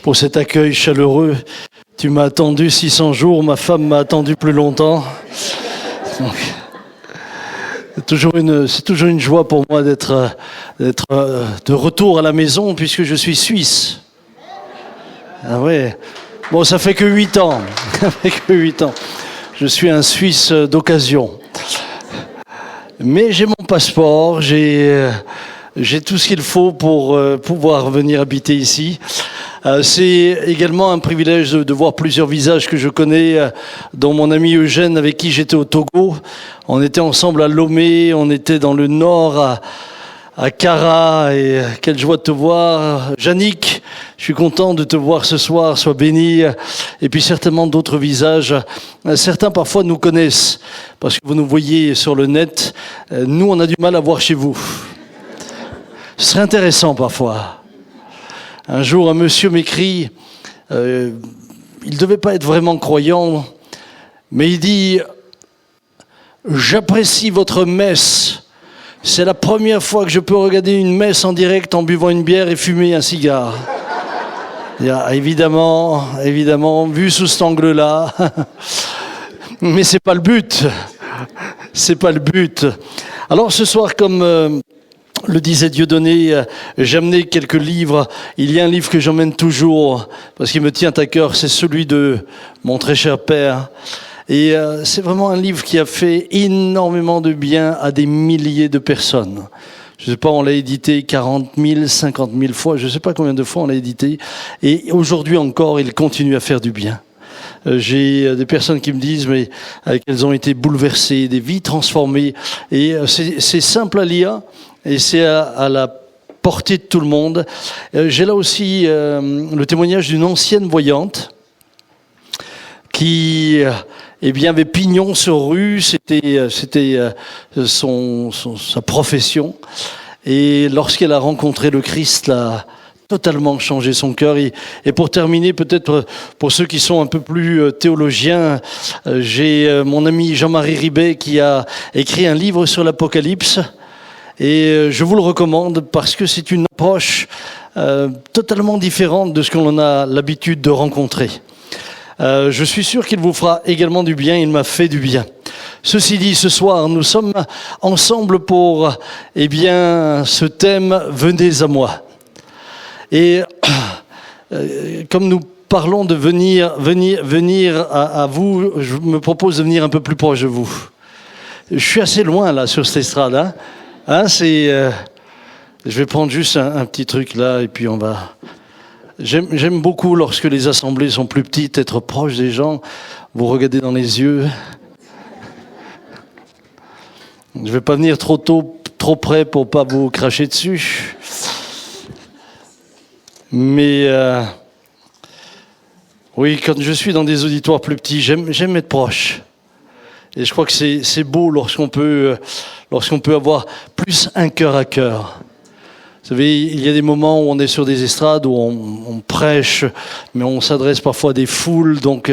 pour cet accueil chaleureux. Tu m'as attendu 600 jours, ma femme m'a attendu plus longtemps. Donc, c'est toujours une joie pour moi d'être de retour à la maison puisque je suis suisse. Ah ouais. Bon, ça fait que 8 ans. Ça fait que 8 ans. Je suis un Suisse d'occasion. Mais j'ai mon passeport, j'ai tout ce qu'il faut pour pouvoir venir habiter ici. C'est également un privilège de voir plusieurs visages que je connais, dont mon ami Eugène avec qui j'étais au Togo. On était ensemble à Lomé, on était dans le nord à Kara, et quelle joie de te voir. Yannick, je suis content de te voir ce soir, sois béni. Et puis certainement d'autres visages. Certains parfois nous connaissent, parce que vous nous voyez sur le net. Nous, on a du mal à voir chez vous. Ce serait intéressant parfois. Un jour, un monsieur m'écrit, il ne devait pas être vraiment croyant, mais il dit « J'apprécie votre messe. C'est la première fois que je peux regarder une messe en direct en buvant une bière et fumer un cigare. » Évidemment, vu sous cet angle-là, mais c'est pas le but. C'est pas le but. Alors ce soir, comme le disait Dieudonné, j'ai amené quelques livres. Il y a un livre que j'emmène toujours, parce qu'il me tient à cœur, c'est celui de mon très cher père. Et c'est vraiment un livre qui a fait énormément de bien à des milliers de personnes. Je ne sais pas, on l'a édité 40 000, 50 000 fois, je ne sais pas combien de fois on l'a édité. Et aujourd'hui encore, il continue à faire du bien. J'ai des personnes qui me disent mais qu'elles ont été bouleversées, des vies transformées. Et c'est simple à lire. Et c'est à la portée de tout le monde. J'ai là aussi le témoignage d'une ancienne voyante qui avait pignon sur rue, c'était sa profession. Et lorsqu'elle a rencontré le Christ, l'a totalement changé son cœur. Et pour terminer, peut-être pour ceux qui sont un peu plus théologiens, j'ai mon ami Jean-Marie Ribet qui a écrit un livre sur l'Apocalypse. Et je vous le recommande parce que c'est une approche totalement différente de ce que l'on a l'habitude de rencontrer. Je suis sûr qu'il vous fera également du bien, il m'a fait du bien. Ceci dit, ce soir, nous sommes ensemble pour ce thème « Venez à moi ». Et comme nous parlons de venir à vous, je me propose de venir un peu plus proche de vous. Je suis assez loin là sur cette estrade, je vais prendre juste un petit truc là et puis on va... J'aime beaucoup lorsque les assemblées sont plus petites, être proche des gens, vous regardez dans les yeux. Je ne vais pas venir trop tôt, trop près pour pas vous cracher dessus. Mais oui, quand je suis dans des auditoires plus petits, j'aime être proche. Et je crois que c'est beau lorsqu'on peut avoir plus un cœur à cœur. Vous savez, il y a des moments où on est sur des estrades, où on prêche, mais on s'adresse parfois à des foules, donc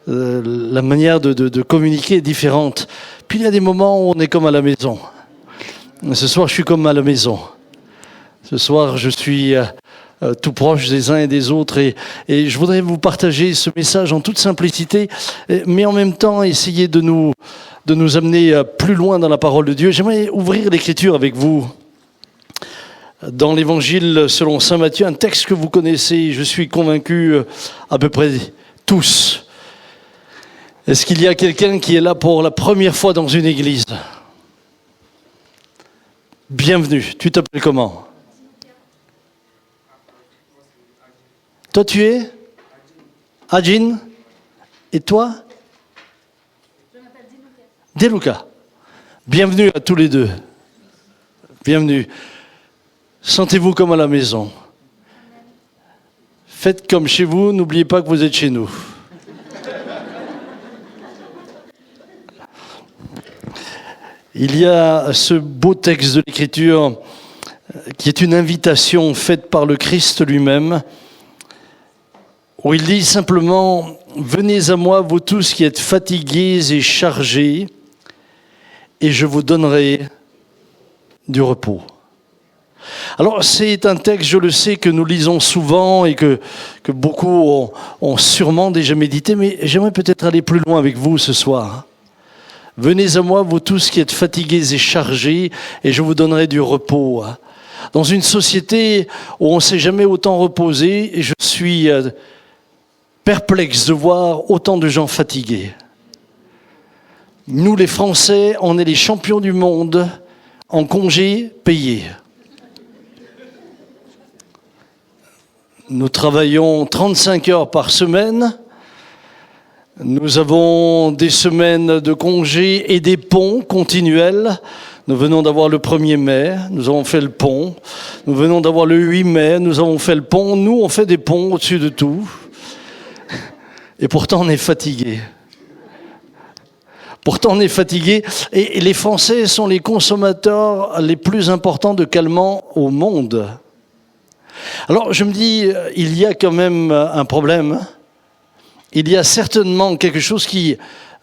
la manière de communiquer est différente. Puis il y a des moments où on est comme à la maison. Ce soir, je suis comme à la maison. Ce soir, je suis tout proche des uns et des autres, et je voudrais vous partager ce message en toute simplicité, mais en même temps essayer de nous amener plus loin dans la parole de Dieu. J'aimerais ouvrir l'Écriture avec vous. Dans l'Évangile selon saint Matthieu, un texte que vous connaissez, je suis convaincu à peu près tous. Est-ce qu'il y a quelqu'un qui est là pour la première fois dans une église? Bienvenue. Tu t'appelles comment? Toi tu es Adjin? Et toi? Je m'appelle Deluca. Deluca. Bienvenue à tous les deux. Bienvenue. Sentez-vous comme à la maison. Faites comme chez vous, n'oubliez pas que vous êtes chez nous. Il y a ce beau texte de l'Écriture qui est une invitation faite par le Christ lui-même, où il dit simplement « Venez à moi, vous tous qui êtes fatigués et chargés, et je vous donnerai du repos. » Alors c'est un texte, je le sais, que nous lisons souvent et que beaucoup ont sûrement déjà médité, mais j'aimerais peut-être aller plus loin avec vous ce soir. Venez à moi, vous tous qui êtes fatigués et chargés, et je vous donnerai du repos. Dans une société où on ne s'est jamais autant reposé, je suis perplexe de voir autant de gens fatigués. Nous, les Français, on est les champions du monde en congés payés. Nous travaillons 35 heures par semaine. Nous avons des semaines de congés et des ponts continuels. Nous venons d'avoir le 1er mai, nous avons fait le pont. Nous venons d'avoir le 8 mai, nous avons fait le pont. Nous, on fait des ponts au-dessus de tout. Et pourtant, on est fatigués. Pourtant, on est fatigués. Et les Français sont les consommateurs les plus importants de calmants au monde. Alors, je me dis, il y a quand même un problème. Il y a certainement quelque chose qui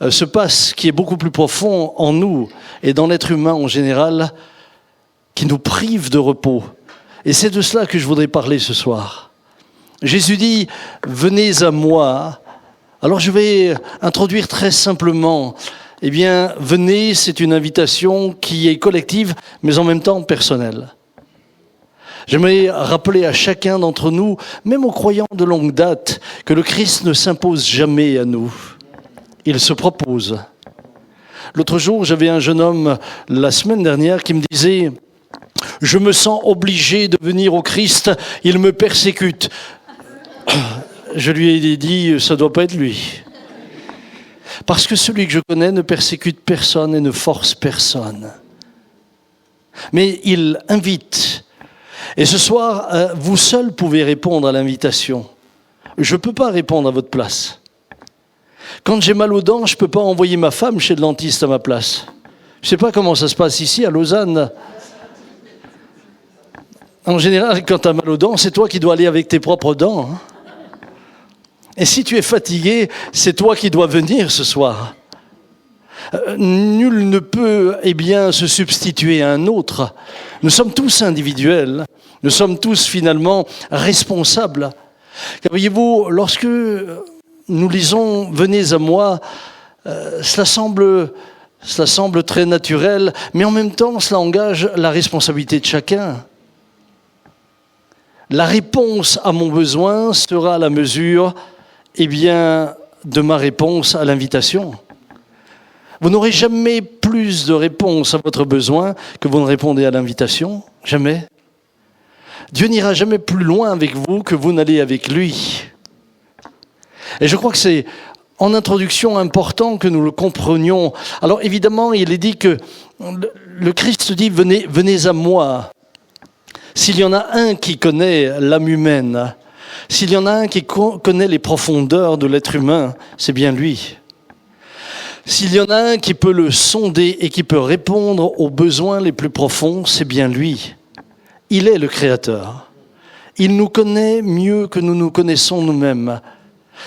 se passe, qui est beaucoup plus profond en nous et dans l'être humain en général, qui nous prive de repos. Et c'est de cela que je voudrais parler ce soir. Jésus dit, venez à moi. Alors je vais introduire très simplement, eh bien, venez, c'est une invitation qui est collective, mais en même temps personnelle. J'aimerais rappeler à chacun d'entre nous, même aux croyants de longue date, que le Christ ne s'impose jamais à nous. Il se propose. L'autre jour, j'avais un jeune homme, la semaine dernière, qui me disait « Je me sens obligé de venir au Christ, il me persécute. » Je lui ai dit « Ça ne doit pas être lui. » Parce que celui que je connais ne persécute personne et ne force personne. Mais il invite. Et ce soir, vous seuls pouvez répondre à l'invitation. Je ne peux pas répondre à votre place. Quand j'ai mal aux dents, je ne peux pas envoyer ma femme chez le dentiste à ma place. Je ne sais pas comment ça se passe ici, à Lausanne. En général, quand tu as mal aux dents, c'est toi qui dois aller avec tes propres dents. Et si tu es fatigué, c'est toi qui dois venir ce soir. Nul ne peut, se substituer à un autre. Nous sommes tous individuels. Nous sommes tous finalement responsables. Car voyez-vous, lorsque nous lisons « Venez à moi », cela semble très naturel, mais en même temps, cela engage la responsabilité de chacun. La réponse à mon besoin sera à la mesure, de ma réponse à l'invitation. Vous n'aurez jamais plus de réponse à votre besoin que vous ne répondez à l'invitation. Jamais. Dieu n'ira jamais plus loin avec vous que vous n'allez avec lui. Et je crois que c'est en introduction important que nous le comprenions. Alors évidemment, il est dit que le Christ dit « Venez à moi ». S'il y en a un qui connaît l'âme humaine, s'il y en a un qui connaît les profondeurs de l'être humain, c'est bien lui. S'il y en a un qui peut le sonder et qui peut répondre aux besoins les plus profonds, c'est bien lui. Il est le Créateur. Il nous connaît mieux que nous nous connaissons nous-mêmes.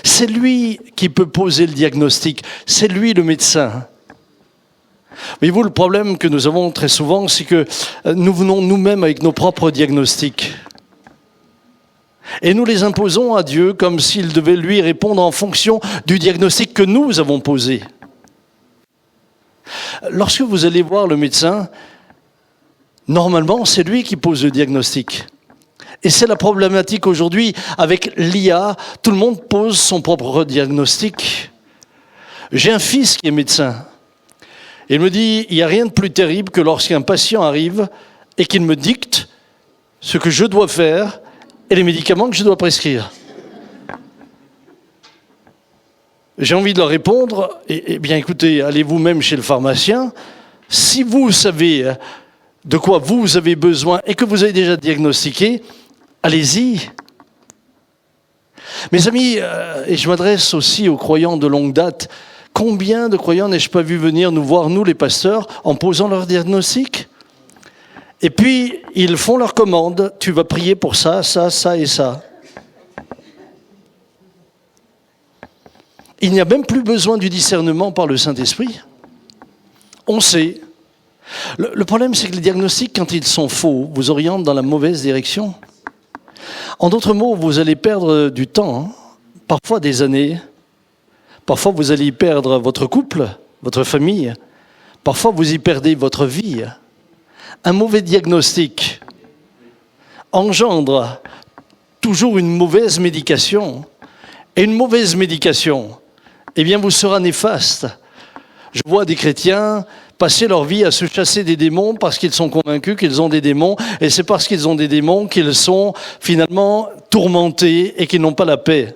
C'est lui qui peut poser le diagnostic. C'est lui le médecin. Voyez-vous, le problème que nous avons très souvent, c'est que nous venons nous-mêmes avec nos propres diagnostics. Et nous les imposons à Dieu comme s'il devait lui répondre en fonction du diagnostic que nous avons posé. Lorsque vous allez voir le médecin, normalement, c'est lui qui pose le diagnostic. Et c'est la problématique aujourd'hui avec l'IA. Tout le monde pose son propre diagnostic. J'ai un fils qui est médecin. Il me dit, il n'y a rien de plus terrible que lorsqu'un patient arrive et qu'il me dicte ce que je dois faire et les médicaments que je dois prescrire. J'ai envie de leur répondre, écoutez, allez vous-même chez le pharmacien. Si vous savez de quoi vous avez besoin et que vous avez déjà diagnostiqué, allez-y. Mes amis, et je m'adresse aussi aux croyants de longue date, combien de croyants n'ai-je pas vu venir nous voir, nous les pasteurs, en posant leur diagnostic ? Et puis, ils font leur commande, tu vas prier pour ça, ça, ça et ça. Il n'y a même plus besoin du discernement par le Saint-Esprit. On sait. Le problème, c'est que les diagnostics, quand ils sont faux, vous orientent dans la mauvaise direction. En d'autres mots, vous allez perdre du temps, parfois des années. Parfois, vous allez y perdre votre couple, votre famille. Parfois, vous y perdez votre vie. Un mauvais diagnostic engendre toujours une mauvaise médication. Et une mauvaise médication, eh bien, vous sera néfaste. Je vois des chrétiens passer leur vie à se chasser des démons parce qu'ils sont convaincus qu'ils ont des démons. Et c'est parce qu'ils ont des démons qu'ils sont finalement tourmentés et qu'ils n'ont pas la paix.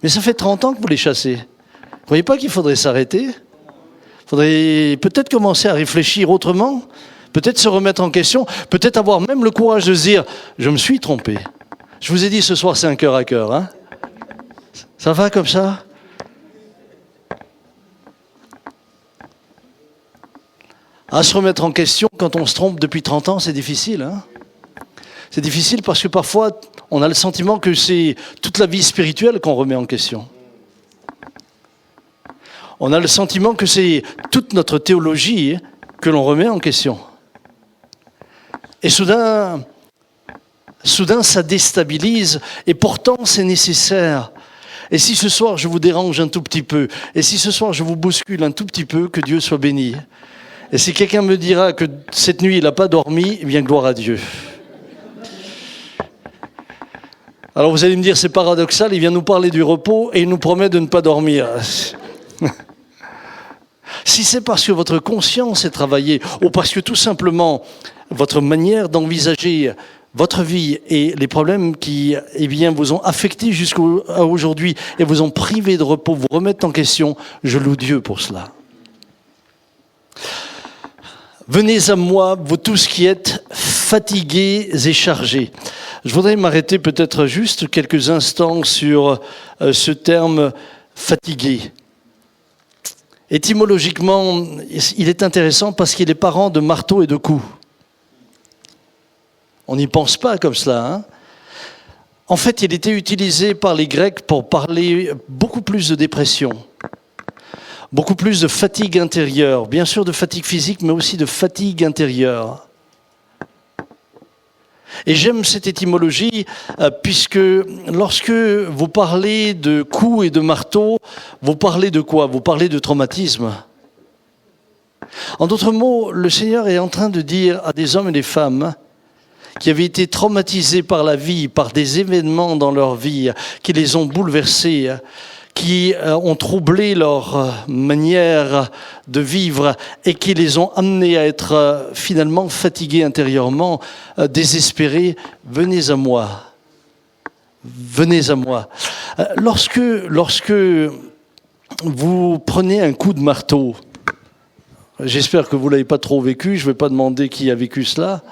Mais ça fait 30 ans que vous les chassez. Vous ne voyez pas qu'il faudrait s'arrêter ? Il faudrait peut-être commencer à réfléchir autrement, peut-être se remettre en question, peut-être avoir même le courage de se dire « je me suis trompé ». Je vous ai dit ce soir, c'est un cœur à cœur. Hein ? Ça va comme ça ? À se remettre en question quand on se trompe depuis 30 ans, c'est difficile. Hein ? C'est difficile parce que parfois, on a le sentiment que c'est toute la vie spirituelle qu'on remet en question. On a le sentiment que c'est toute notre théologie que l'on remet en question. Et soudain, ça déstabilise, et pourtant c'est nécessaire. Et si ce soir je vous dérange un tout petit peu, et si ce soir je vous bouscule un tout petit peu, que Dieu soit béni. Et si quelqu'un me dira que cette nuit il n'a pas dormi, eh bien gloire à Dieu. Alors vous allez me dire, c'est paradoxal, il vient nous parler du repos et il nous promet de ne pas dormir. Si c'est parce que votre conscience est travaillée, ou parce que tout simplement votre manière d'envisager votre vie et les problèmes qui vous ont affecté jusqu'à aujourd'hui et vous ont privé de repos, vous remettent en question, je loue Dieu pour cela. Venez à moi, vous tous qui êtes fatigués et chargés. Je voudrais m'arrêter peut-être juste quelques instants sur ce terme fatigué. Étymologiquement, il est intéressant parce qu'il est parent de marteau et de coups. On n'y pense pas comme cela. Hein ? En fait, il était utilisé par les Grecs pour parler beaucoup plus de dépression. Beaucoup plus de fatigue intérieure, bien sûr de fatigue physique, mais aussi de fatigue intérieure. Et j'aime cette étymologie puisque lorsque vous parlez de coups et de marteau, vous parlez de quoi ? Vous parlez de traumatisme. En d'autres mots, le Seigneur est en train de dire à des hommes et des femmes qui avaient été traumatisés par la vie, par des événements dans leur vie, qui les ont bouleversés, qui ont troublé leur manière de vivre et qui les ont amenés à être finalement fatigués intérieurement, désespérés. Venez à moi. Venez à moi. Lorsque vous prenez un coup de marteau, j'espère que vous ne l'avez pas trop vécu, je ne vais pas demander qui a vécu cela,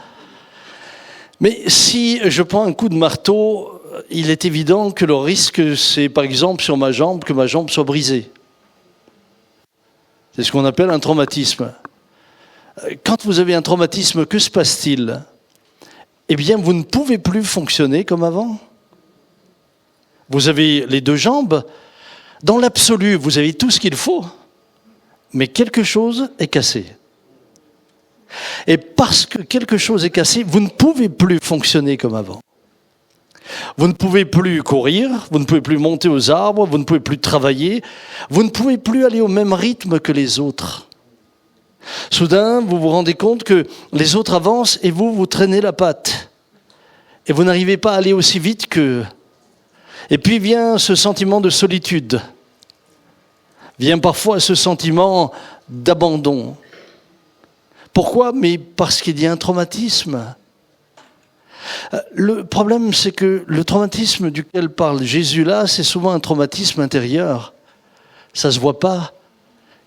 mais si je prends un coup de marteau, il est évident que le risque, c'est par exemple sur ma jambe, que ma jambe soit brisée. C'est ce qu'on appelle un traumatisme. Quand vous avez un traumatisme, que se passe-t-il ? Eh bien, vous ne pouvez plus fonctionner comme avant. Vous avez les deux jambes. Dans l'absolu, vous avez tout ce qu'il faut, mais quelque chose est cassé. Et parce que quelque chose est cassé, vous ne pouvez plus fonctionner comme avant. Vous ne pouvez plus courir, vous ne pouvez plus monter aux arbres, vous ne pouvez plus travailler, vous ne pouvez plus aller au même rythme que les autres. Soudain, vous vous rendez compte que les autres avancent et vous traînez la patte. Et vous n'arrivez pas à aller aussi vite qu'eux. Et puis vient ce sentiment de solitude. Vient parfois ce sentiment d'abandon. Pourquoi ? Mais parce qu'il y a un traumatisme. Le problème, c'est que le traumatisme duquel parle Jésus là, c'est souvent un traumatisme intérieur. Ça ne se voit pas.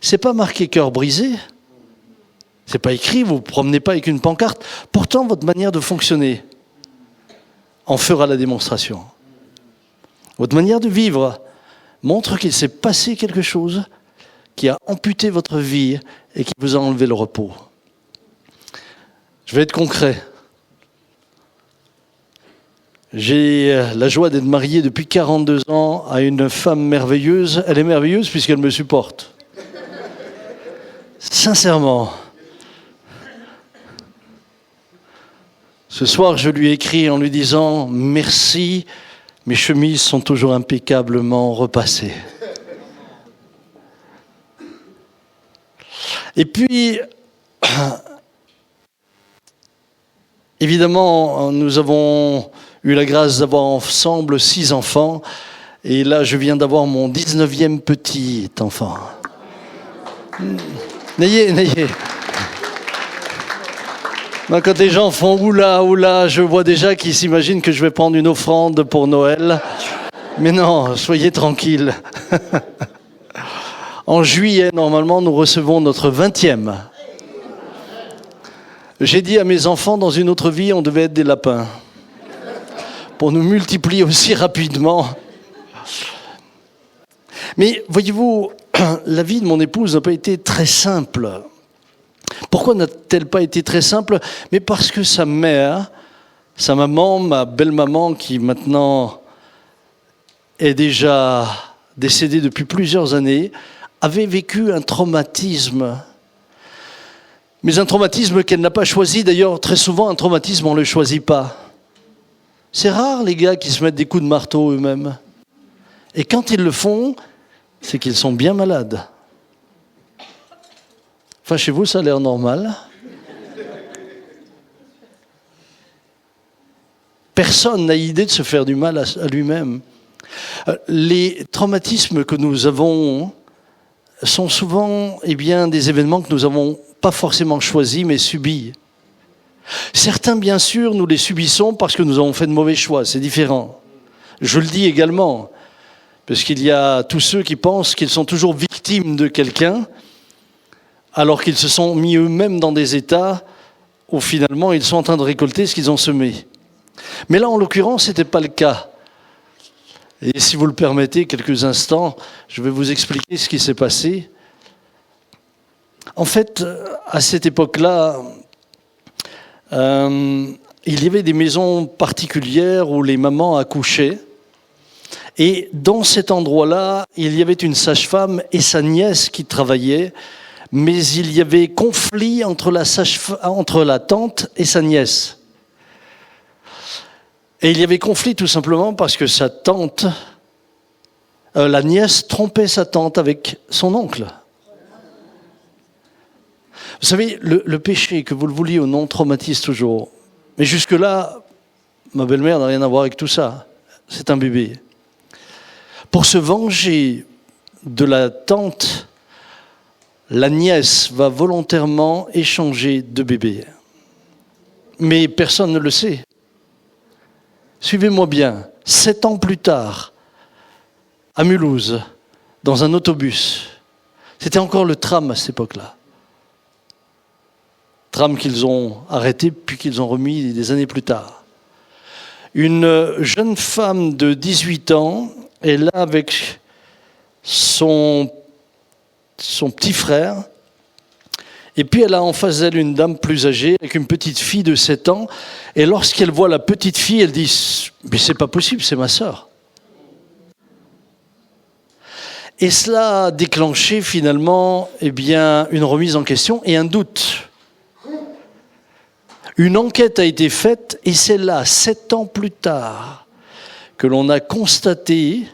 C'est pas marqué cœur brisé. C'est pas écrit, vous ne promenez pas avec une pancarte. Pourtant, votre manière de fonctionner en fera la démonstration. Votre manière de vivre montre qu'il s'est passé quelque chose qui a amputé votre vie et qui vous a enlevé le repos. Je vais être concret. J'ai la joie d'être marié depuis 42 ans à une femme merveilleuse. Elle est merveilleuse puisqu'elle me supporte. Sincèrement. Ce soir, je lui ai écrit en lui disant « Merci, mes chemises sont toujours impeccablement repassées. » Et puis, évidemment, nous avons eu la grâce d'avoir ensemble 6 enfants. Et là, je viens d'avoir mon 19e petit enfant. N'ayez. Non, quand les gens font oula, oula, je vois déjà qu'ils s'imaginent que je vais prendre une offrande pour Noël. Mais non, soyez tranquilles. En juillet, normalement, nous recevons notre 20e. J'ai dit à mes enfants, dans une autre vie, on devait être des lapins. Pour nous multiplier aussi rapidement. Mais voyez-vous, la vie de mon épouse n'a pas été très simple. Pourquoi n'a-t-elle pas été très simple? Mais parce que sa mère, sa maman, ma belle-maman, qui maintenant est déjà décédée depuis plusieurs années, avait vécu un traumatisme. Mais un traumatisme qu'elle n'a pas choisi. D'ailleurs, très souvent, un traumatisme, on ne le choisit pas. C'est rare, les gars, qui se mettent des coups de marteau eux-mêmes. Et quand ils le font, c'est qu'ils sont bien malades. Enfin, chez vous, ça a l'air normal. Personne n'a idée de se faire du mal à lui-même. Les traumatismes que nous avons sont souvent des événements que nous n'avons pas forcément choisis, mais subis. Certains, bien sûr, nous les subissons parce que nous avons fait de mauvais choix, c'est différent. Je le dis également, parce qu'il y a tous ceux qui pensent qu'ils sont toujours victimes de quelqu'un, alors qu'ils se sont mis eux-mêmes dans des états où finalement ils sont en train de récolter ce qu'ils ont semé. Mais là, en l'occurrence, ce n'était pas le cas. Et si vous le permettez, quelques instants, je vais vous expliquer ce qui s'est passé. En fait, à cette époque-là, il y avait des maisons particulières où les mamans accouchaient. Et dans cet endroit-là, il y avait une sage-femme et sa nièce qui travaillaient, mais il y avait conflit entre la tante et sa nièce. Et il y avait conflit tout simplement parce que sa tante, la nièce trompait sa tante avec son oncle. Vous savez, le péché, que vous le vouliez ou non, traumatise toujours. Mais jusque-là, ma belle-mère n'a rien à voir avec tout ça. C'est un bébé. Pour se venger de la tante, la nièce va volontairement échanger de bébé. Mais personne ne le sait. Suivez-moi bien. 7 ans plus tard, à Mulhouse, dans un autobus, c'était encore le tram à cette époque-là. Tram qu'ils ont arrêté puis qu'ils ont remis des années plus tard. Une jeune femme de 18 ans est là avec son petit frère. Et puis elle a en face d'elle une dame plus âgée avec une petite fille de 7 ans. Et lorsqu'elle voit la petite fille, elle dit « Mais c'est pas possible, c'est ma sœur ». Et cela a déclenché finalement une remise en question et un doute. Une enquête a été faite et c'est là, 7 ans plus tard, que l'on a constaté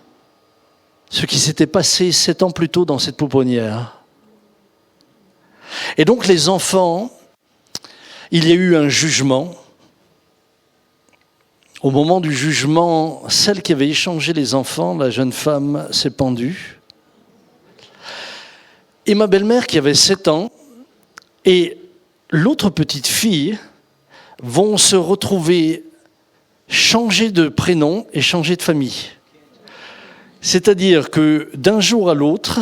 ce qui s'était passé 7 ans plus tôt dans cette pouponnière. Et donc les enfants, il y a eu un jugement. Au moment du jugement, celle qui avait échangé les enfants, la jeune femme, s'est pendue. Et ma belle-mère, qui avait 7 ans, et l'autre petite fille vont se retrouver changer de prénom et changer de famille. C'est-à-dire que d'un jour à l'autre,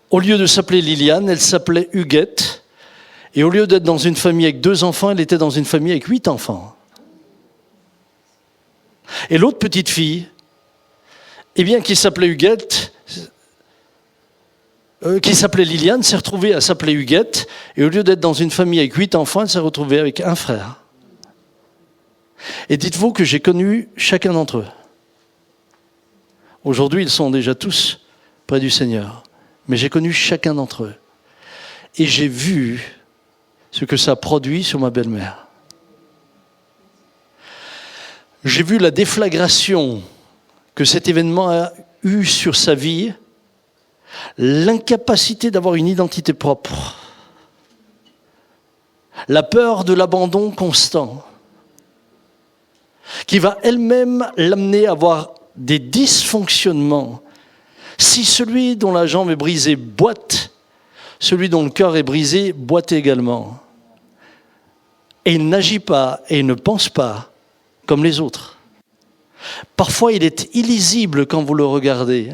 au lieu de s'appeler Liliane, elle s'appelait Huguette. Et au lieu d'être dans une famille avec 2 enfants, elle était dans une famille avec 8 enfants. Et l'autre petite fille, qui s'appelait Huguette, qui s'appelait Liliane, s'est retrouvée à s'appeler Huguette. Et au lieu d'être dans une famille avec 8 enfants, elle s'est retrouvée avec un frère. Et dites-vous que j'ai connu chacun d'entre eux. Aujourd'hui, ils sont déjà tous près du Seigneur. Mais j'ai connu chacun d'entre eux. Et j'ai vu ce que ça a produit sur ma belle-mère. J'ai vu la déflagration que cet événement a eue sur sa vie, l'incapacité d'avoir une identité propre, la peur de l'abandon constant, qui va elle-même l'amener à avoir des dysfonctionnements. Si celui dont la jambe est brisée boite, celui dont le cœur est brisé boite également. Et il n'agit pas et il ne pense pas comme les autres. Parfois, il est illisible quand vous le regardez.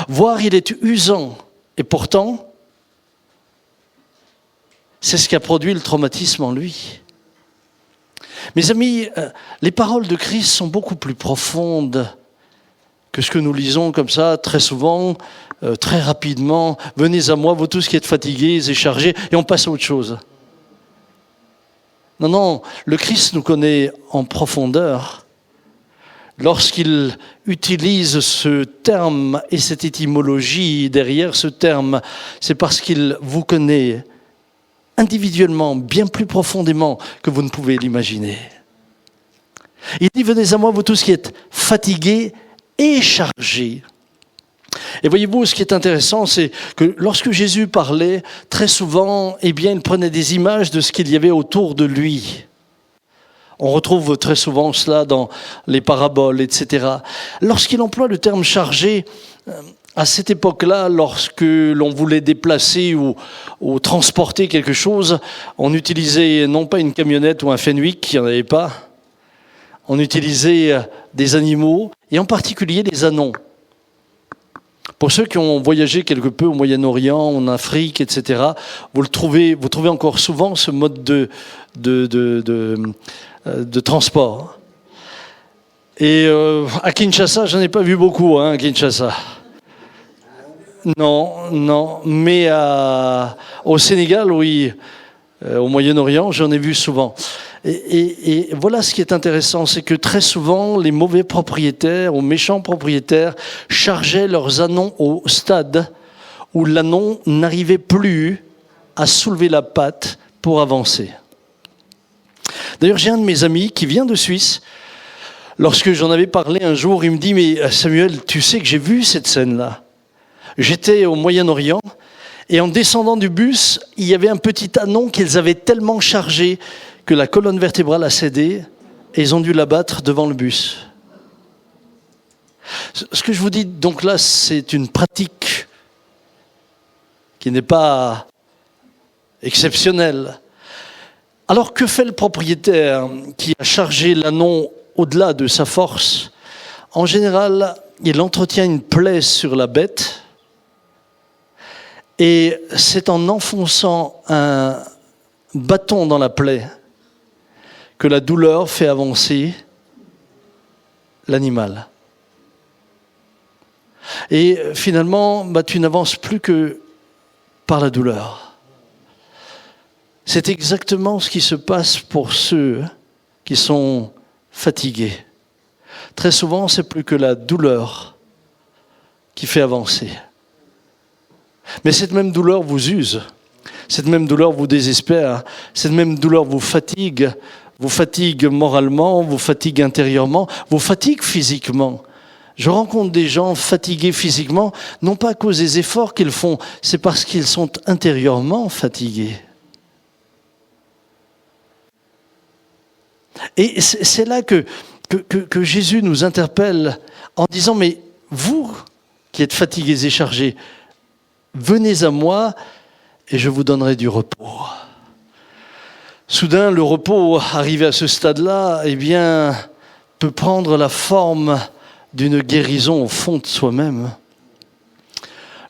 Voire, il est usant. Et pourtant, c'est ce qui a produit le traumatisme en lui. Mes amis, les paroles de Christ sont beaucoup plus profondes que ce que nous lisons comme ça, très souvent, très rapidement. « Venez à moi, vous tous qui êtes fatigués et chargés », et on passe à autre chose. Non, le Christ nous connaît en profondeur. Lorsqu'il utilise ce terme et cette étymologie derrière ce terme, c'est parce qu'il vous connaît individuellement, bien plus profondément que vous ne pouvez l'imaginer. Il dit « Venez à moi, vous tous qui êtes fatigués et chargés ». Et voyez-vous, ce qui est intéressant, c'est que lorsque Jésus parlait, très souvent, il prenait des images de ce qu'il y avait autour de lui. On retrouve très souvent cela dans les paraboles, etc. Lorsqu'il emploie le terme « chargé », à cette époque-là, lorsque l'on voulait déplacer ou transporter quelque chose, on utilisait non pas une camionnette ou un Fenwick, il n'y en avait pas. On utilisait des animaux, et en particulier des ânons. Pour ceux qui ont voyagé quelque peu au Moyen-Orient, en Afrique, etc., vous trouvez encore souvent ce mode de transport. Et à Kinshasa, j'en ai pas vu beaucoup, à Kinshasa. Non, mais au Sénégal, oui, au Moyen-Orient, j'en ai vu souvent. Et voilà ce qui est intéressant, c'est que très souvent, les mauvais propriétaires ou méchants propriétaires chargeaient leurs ânons au stade où l'ânon n'arrivait plus à soulever la patte pour avancer. D'ailleurs, j'ai un de mes amis qui vient de Suisse. Lorsque j'en avais parlé un jour, il me dit « Mais Samuel, tu sais que j'ai vu cette scène-là. J'étais au Moyen-Orient et en descendant du bus, il y avait un petit ânon qu'ils avaient tellement chargé que la colonne vertébrale a cédé et ils ont dû l'abattre devant le bus. » Ce que je vous dis donc là, c'est une pratique qui n'est pas exceptionnelle. Alors que fait le propriétaire qui a chargé l'ânon au-delà de sa force? En général, il entretient une plaie sur la bête et c'est en enfonçant un bâton dans la plaie que la douleur fait avancer l'animal. Et finalement, tu n'avances plus que par la douleur. C'est exactement ce qui se passe pour ceux qui sont fatigués. Très souvent, c'est plus que la douleur qui fait avancer. Mais cette même douleur vous use, cette même douleur vous désespère, cette même douleur vous fatigue moralement, vous fatigue intérieurement, vous fatigue physiquement. Je rencontre des gens fatigués physiquement, non pas à cause des efforts qu'ils font, c'est parce qu'ils sont intérieurement fatigués. Et c'est là que Jésus nous interpelle en disant « Mais vous qui êtes fatigués et chargés, venez à moi et je vous donnerai du repos. » Soudain, le repos, arrivé à ce stade-là, peut prendre la forme d'une guérison au fond de soi-même.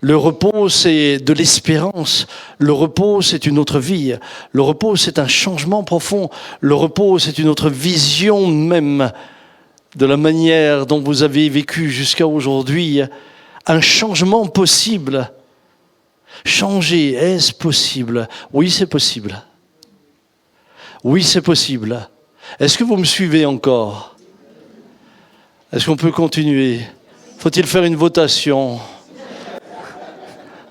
Le repos, c'est de l'espérance. Le repos, c'est une autre vie. Le repos, c'est un changement profond. Le repos, c'est une autre vision même de la manière dont vous avez vécu jusqu'à aujourd'hui. Un changement possible. Changer, est-ce possible? Oui, c'est possible. Oui, c'est possible. Est-ce que vous me suivez encore? Est-ce qu'on peut continuer? Faut-il faire une votation?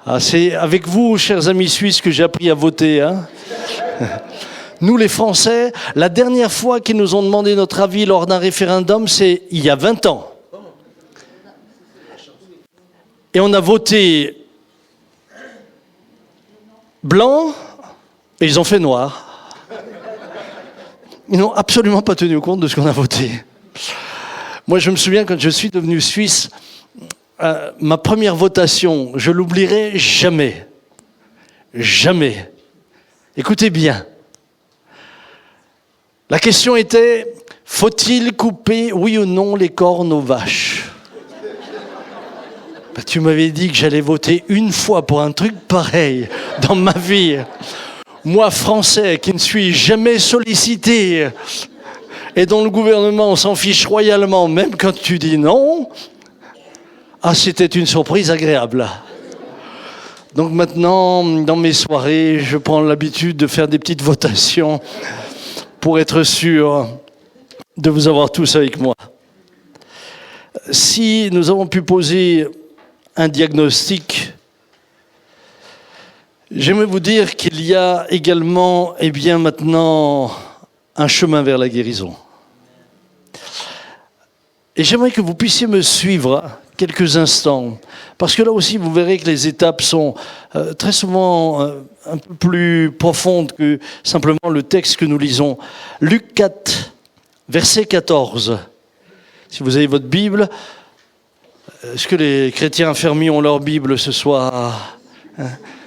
Ah, c'est avec vous, chers amis suisses, que j'ai appris à voter. Hein. Nous, les Français, la dernière fois qu'ils nous ont demandé notre avis lors d'un référendum, c'est il y a 20 ans. Et on a voté blanc et ils ont fait noir. Ils n'ont absolument pas tenu compte de ce qu'on a voté. Moi, je me souviens, quand je suis devenu suisse, ma première votation, je l'oublierai jamais. Jamais. Écoutez bien. La question était, faut-il couper, oui ou non, les cornes aux vaches ? Tu m'avais dit que j'allais voter une fois pour un truc pareil dans ma vie. Moi, Français, qui ne suis jamais sollicité et dont le gouvernement s'en fiche royalement, même quand tu dis non, c'était une surprise agréable. Donc maintenant, dans mes soirées, je prends l'habitude de faire des petites votations pour être sûr de vous avoir tous avec moi. Si nous avons pu poser un diagnostic, j'aimerais vous dire qu'il y a également, maintenant, un chemin vers la guérison. Et j'aimerais que vous puissiez me suivre quelques instants, parce que là aussi, vous verrez que les étapes sont très souvent un peu plus profondes que simplement le texte que nous lisons. Luc 4, verset 14. Si vous avez votre Bible, est-ce que les chrétiens fermiers ont leur Bible ce soir ?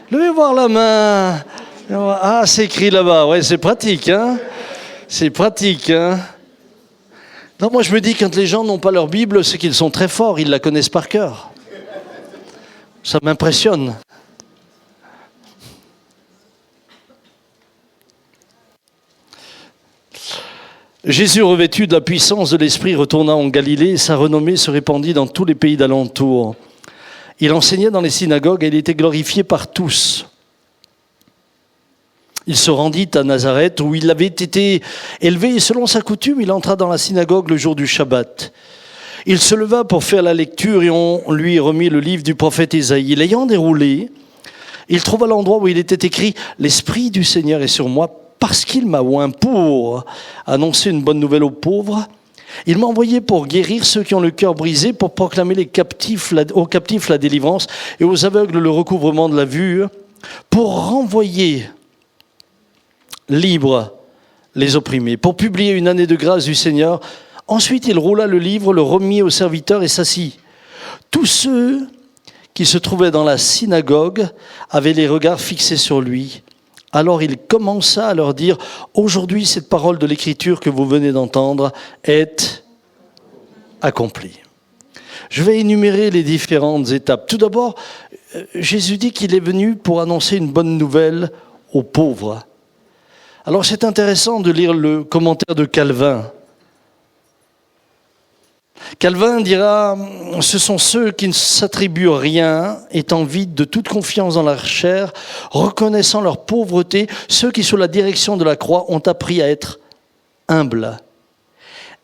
Levez voir la main. Ah, c'est écrit là-bas. Ouais, c'est pratique, hein ? C'est pratique, hein ? Non, moi je me dis, quand les gens n'ont pas leur Bible, c'est qu'ils sont très forts, ils la connaissent par cœur. Ça m'impressionne. Jésus, revêtu de la puissance de l'Esprit, retourna en Galilée et sa renommée se répandit dans tous les pays d'alentour. Il enseignait dans les synagogues et il était glorifié par tous. Il se rendit à Nazareth où il avait été élevé et selon sa coutume, il entra dans la synagogue le jour du Shabbat. Il se leva pour faire la lecture et on lui remit le livre du prophète Ésaïe. L'ayant déroulé, il trouva l'endroit où il était écrit « L'Esprit du Seigneur est sur moi parce qu'il m'a oint pour annoncer une bonne nouvelle aux pauvres. Il m'a envoyé pour guérir ceux qui ont le cœur brisé, pour proclamer aux captifs la délivrance et aux aveugles le recouvrement de la vue, pour renvoyer libres les opprimés, pour publier une année de grâce du Seigneur. » Ensuite, il roula le livre, le remit au serviteur et s'assit. Tous ceux qui se trouvaient dans la synagogue avaient les regards fixés sur lui. Alors il commença à leur dire « Aujourd'hui, cette parole de l'Écriture que vous venez d'entendre est accomplie. » Je vais énumérer les différentes étapes. Tout d'abord, Jésus dit qu'il est venu pour annoncer une bonne nouvelle aux pauvres. Alors c'est intéressant de lire le commentaire de Calvin. Calvin dira « Ce sont ceux qui ne s'attribuent rien, étant vides de toute confiance dans leur chair, reconnaissant leur pauvreté, ceux qui, sous la direction de la croix, ont appris à être humbles. »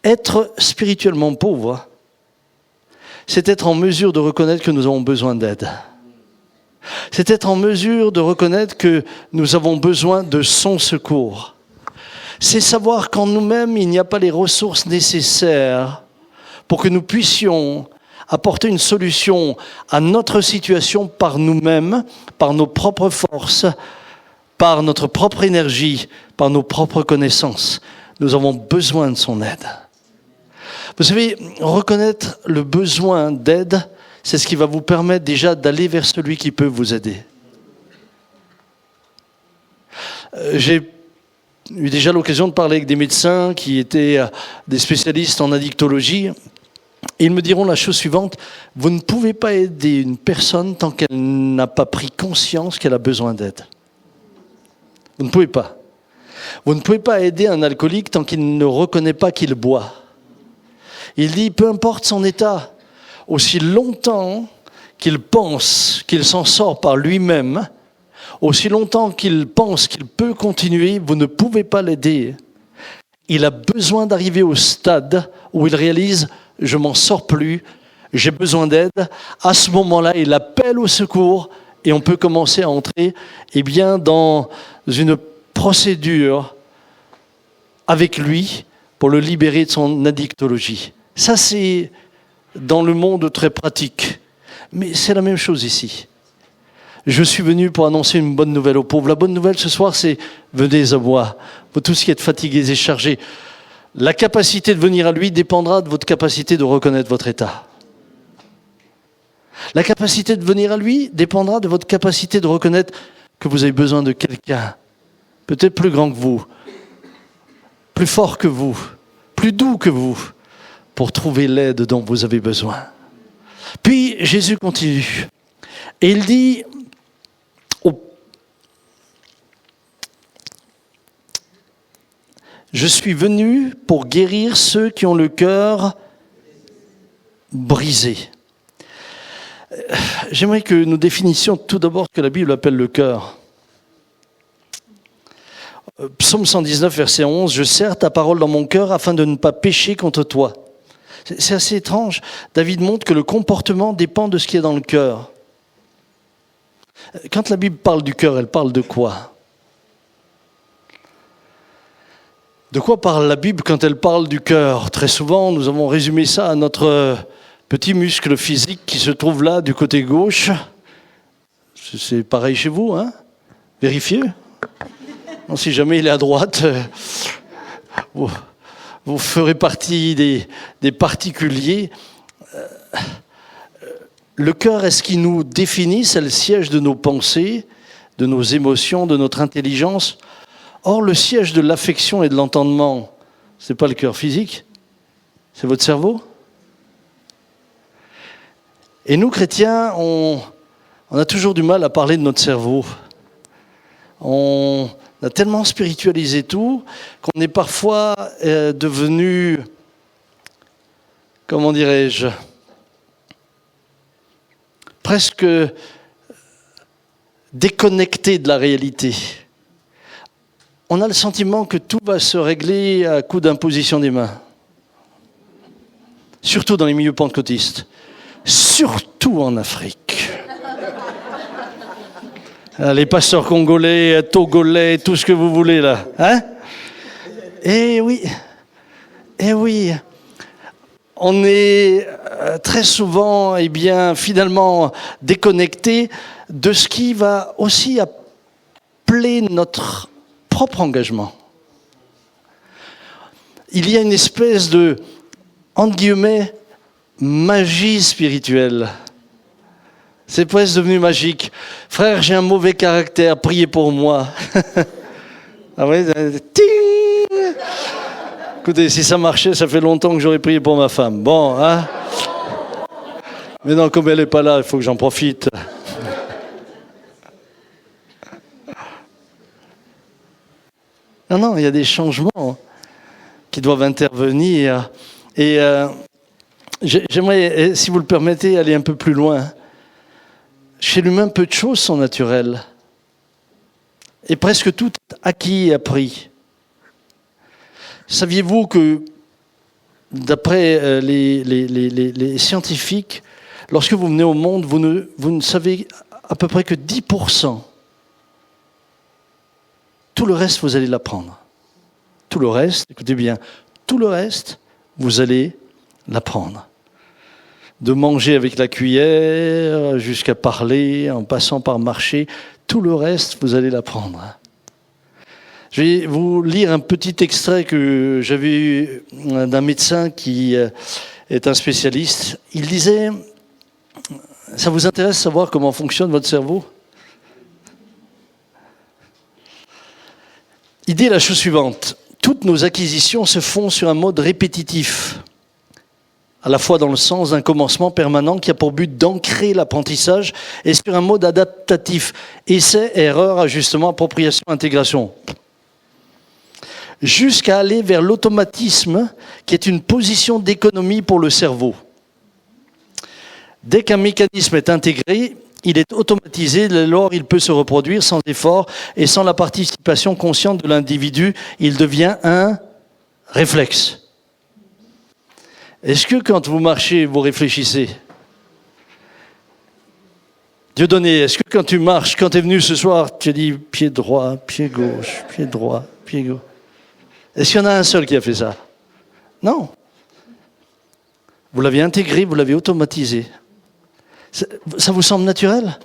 Être spirituellement pauvre, c'est être en mesure de reconnaître que nous avons besoin d'aide. C'est être en mesure de reconnaître que nous avons besoin de son secours. C'est savoir qu'en nous-mêmes, il n'y a pas les ressources nécessaires pour que nous puissions apporter une solution à notre situation par nous-mêmes, par nos propres forces, par notre propre énergie, par nos propres connaissances. Nous avons besoin de son aide. Vous savez, reconnaître le besoin d'aide, c'est ce qui va vous permettre déjà d'aller vers celui qui peut vous aider. J'ai eu déjà l'occasion de parler avec des médecins qui étaient des spécialistes en addictologie. Et ils me diront la chose suivante, vous ne pouvez pas aider une personne tant qu'elle n'a pas pris conscience qu'elle a besoin d'aide. Vous ne pouvez pas. Vous ne pouvez pas aider un alcoolique tant qu'il ne reconnaît pas qu'il boit. Il dit, peu importe son état, aussi longtemps qu'il pense qu'il s'en sort par lui-même, aussi longtemps qu'il pense qu'il peut continuer, vous ne pouvez pas l'aider. Il a besoin d'arriver au stade où il réalise « je m'en sors plus, j'ai besoin d'aide ». À ce moment-là, il appelle au secours et on peut commencer à entrer dans une procédure avec lui pour le libérer de son addictologie. Ça, c'est dans le monde très pratique. Mais c'est la même chose ici. Je suis venu pour annoncer une bonne nouvelle aux pauvres. La bonne nouvelle ce soir, c'est venez à moi. Vous tous qui êtes fatigués et chargés. La capacité de venir à lui dépendra de votre capacité de reconnaître votre état. La capacité de venir à lui dépendra de votre capacité de reconnaître que vous avez besoin de quelqu'un, peut-être plus grand que vous, plus fort que vous, plus doux que vous, pour trouver l'aide dont vous avez besoin. Puis Jésus continue. Et il dit, je suis venu pour guérir ceux qui ont le cœur brisé. J'aimerais que nous définissions tout d'abord ce que la Bible appelle le cœur. Psaume 119, verset 11, « Je serre ta parole dans mon cœur afin de ne pas pécher contre toi. » C'est assez étrange. David montre que le comportement dépend de ce qui est dans le cœur. Quand la Bible parle du cœur, elle parle de quoi ? De quoi parle la Bible quand elle parle du cœur ? Très souvent, nous avons résumé ça à notre petit muscle physique qui se trouve là, du côté gauche. C'est pareil chez vous, hein ? Vérifiez. Non, si jamais il est à droite, vous ferez partie des particuliers. Le cœur est ce qui nous définit, c'est le siège de nos pensées, de nos émotions, de notre intelligence. Or, le siège de l'affection et de l'entendement, ce n'est pas le cœur physique, c'est votre cerveau. Et nous, chrétiens, on a toujours du mal à parler de notre cerveau. On a tellement spiritualisé tout qu'on est parfois devenu, comment dirais-je, presque déconnecté de la réalité. On a le sentiment que tout va se régler à coup d'imposition des mains. Surtout dans les milieux pentecôtistes. Surtout en Afrique. Les pasteurs congolais, togolais, tout ce que vous voulez là. Hein ? Eh oui. On est très souvent, finalement, déconnecté de ce qui va aussi appeler notre propre engagement. Il y a une espèce de, entre guillemets, magie spirituelle. C'est presque devenu magique. Frère, j'ai un mauvais caractère, priez pour moi. Ah ouais, ting! Écoutez, si ça marchait, ça fait longtemps que j'aurais prié pour ma femme. Bon, hein? Mais non, comme elle n'est pas là, il faut que j'en profite. Non, il y a des changements qui doivent intervenir. Et j'aimerais, si vous le permettez, aller un peu plus loin. Chez l'humain, peu de choses sont naturelles. Et presque tout est acquis et appris. Saviez-vous que, d'après les scientifiques, lorsque vous venez au monde, vous ne savez à peu près que 10%. Tout le reste, vous allez l'apprendre. Tout le reste, écoutez bien, tout le reste, vous allez l'apprendre. De manger avec la cuillère, jusqu'à parler, en passant par marcher, tout le reste, vous allez l'apprendre. Je vais vous lire un petit extrait que j'avais eu d'un médecin qui est un spécialiste. Il disait, ça vous intéresse de savoir comment fonctionne votre cerveau ? Il dit la chose suivante, toutes nos acquisitions se font sur un mode répétitif, à la fois dans le sens d'un commencement permanent qui a pour but d'ancrer l'apprentissage et sur un mode adaptatif, essai, erreur, ajustement, appropriation, intégration, jusqu'à aller vers l'automatisme qui est une position d'économie pour le cerveau. Dès qu'un mécanisme est intégré, il est automatisé, alors il peut se reproduire sans effort et sans la participation consciente de l'individu, il devient un réflexe. Est-ce que quand vous marchez, vous réfléchissez ? Dieudonné, est-ce que quand tu marches, quand tu es venu ce soir, tu as dit pied droit, pied gauche, pied droit, pied gauche? Est-ce qu'il y en a un seul qui a fait ça? Non. Vous l'avez intégré, vous l'avez automatisé. Ça vous semble naturel?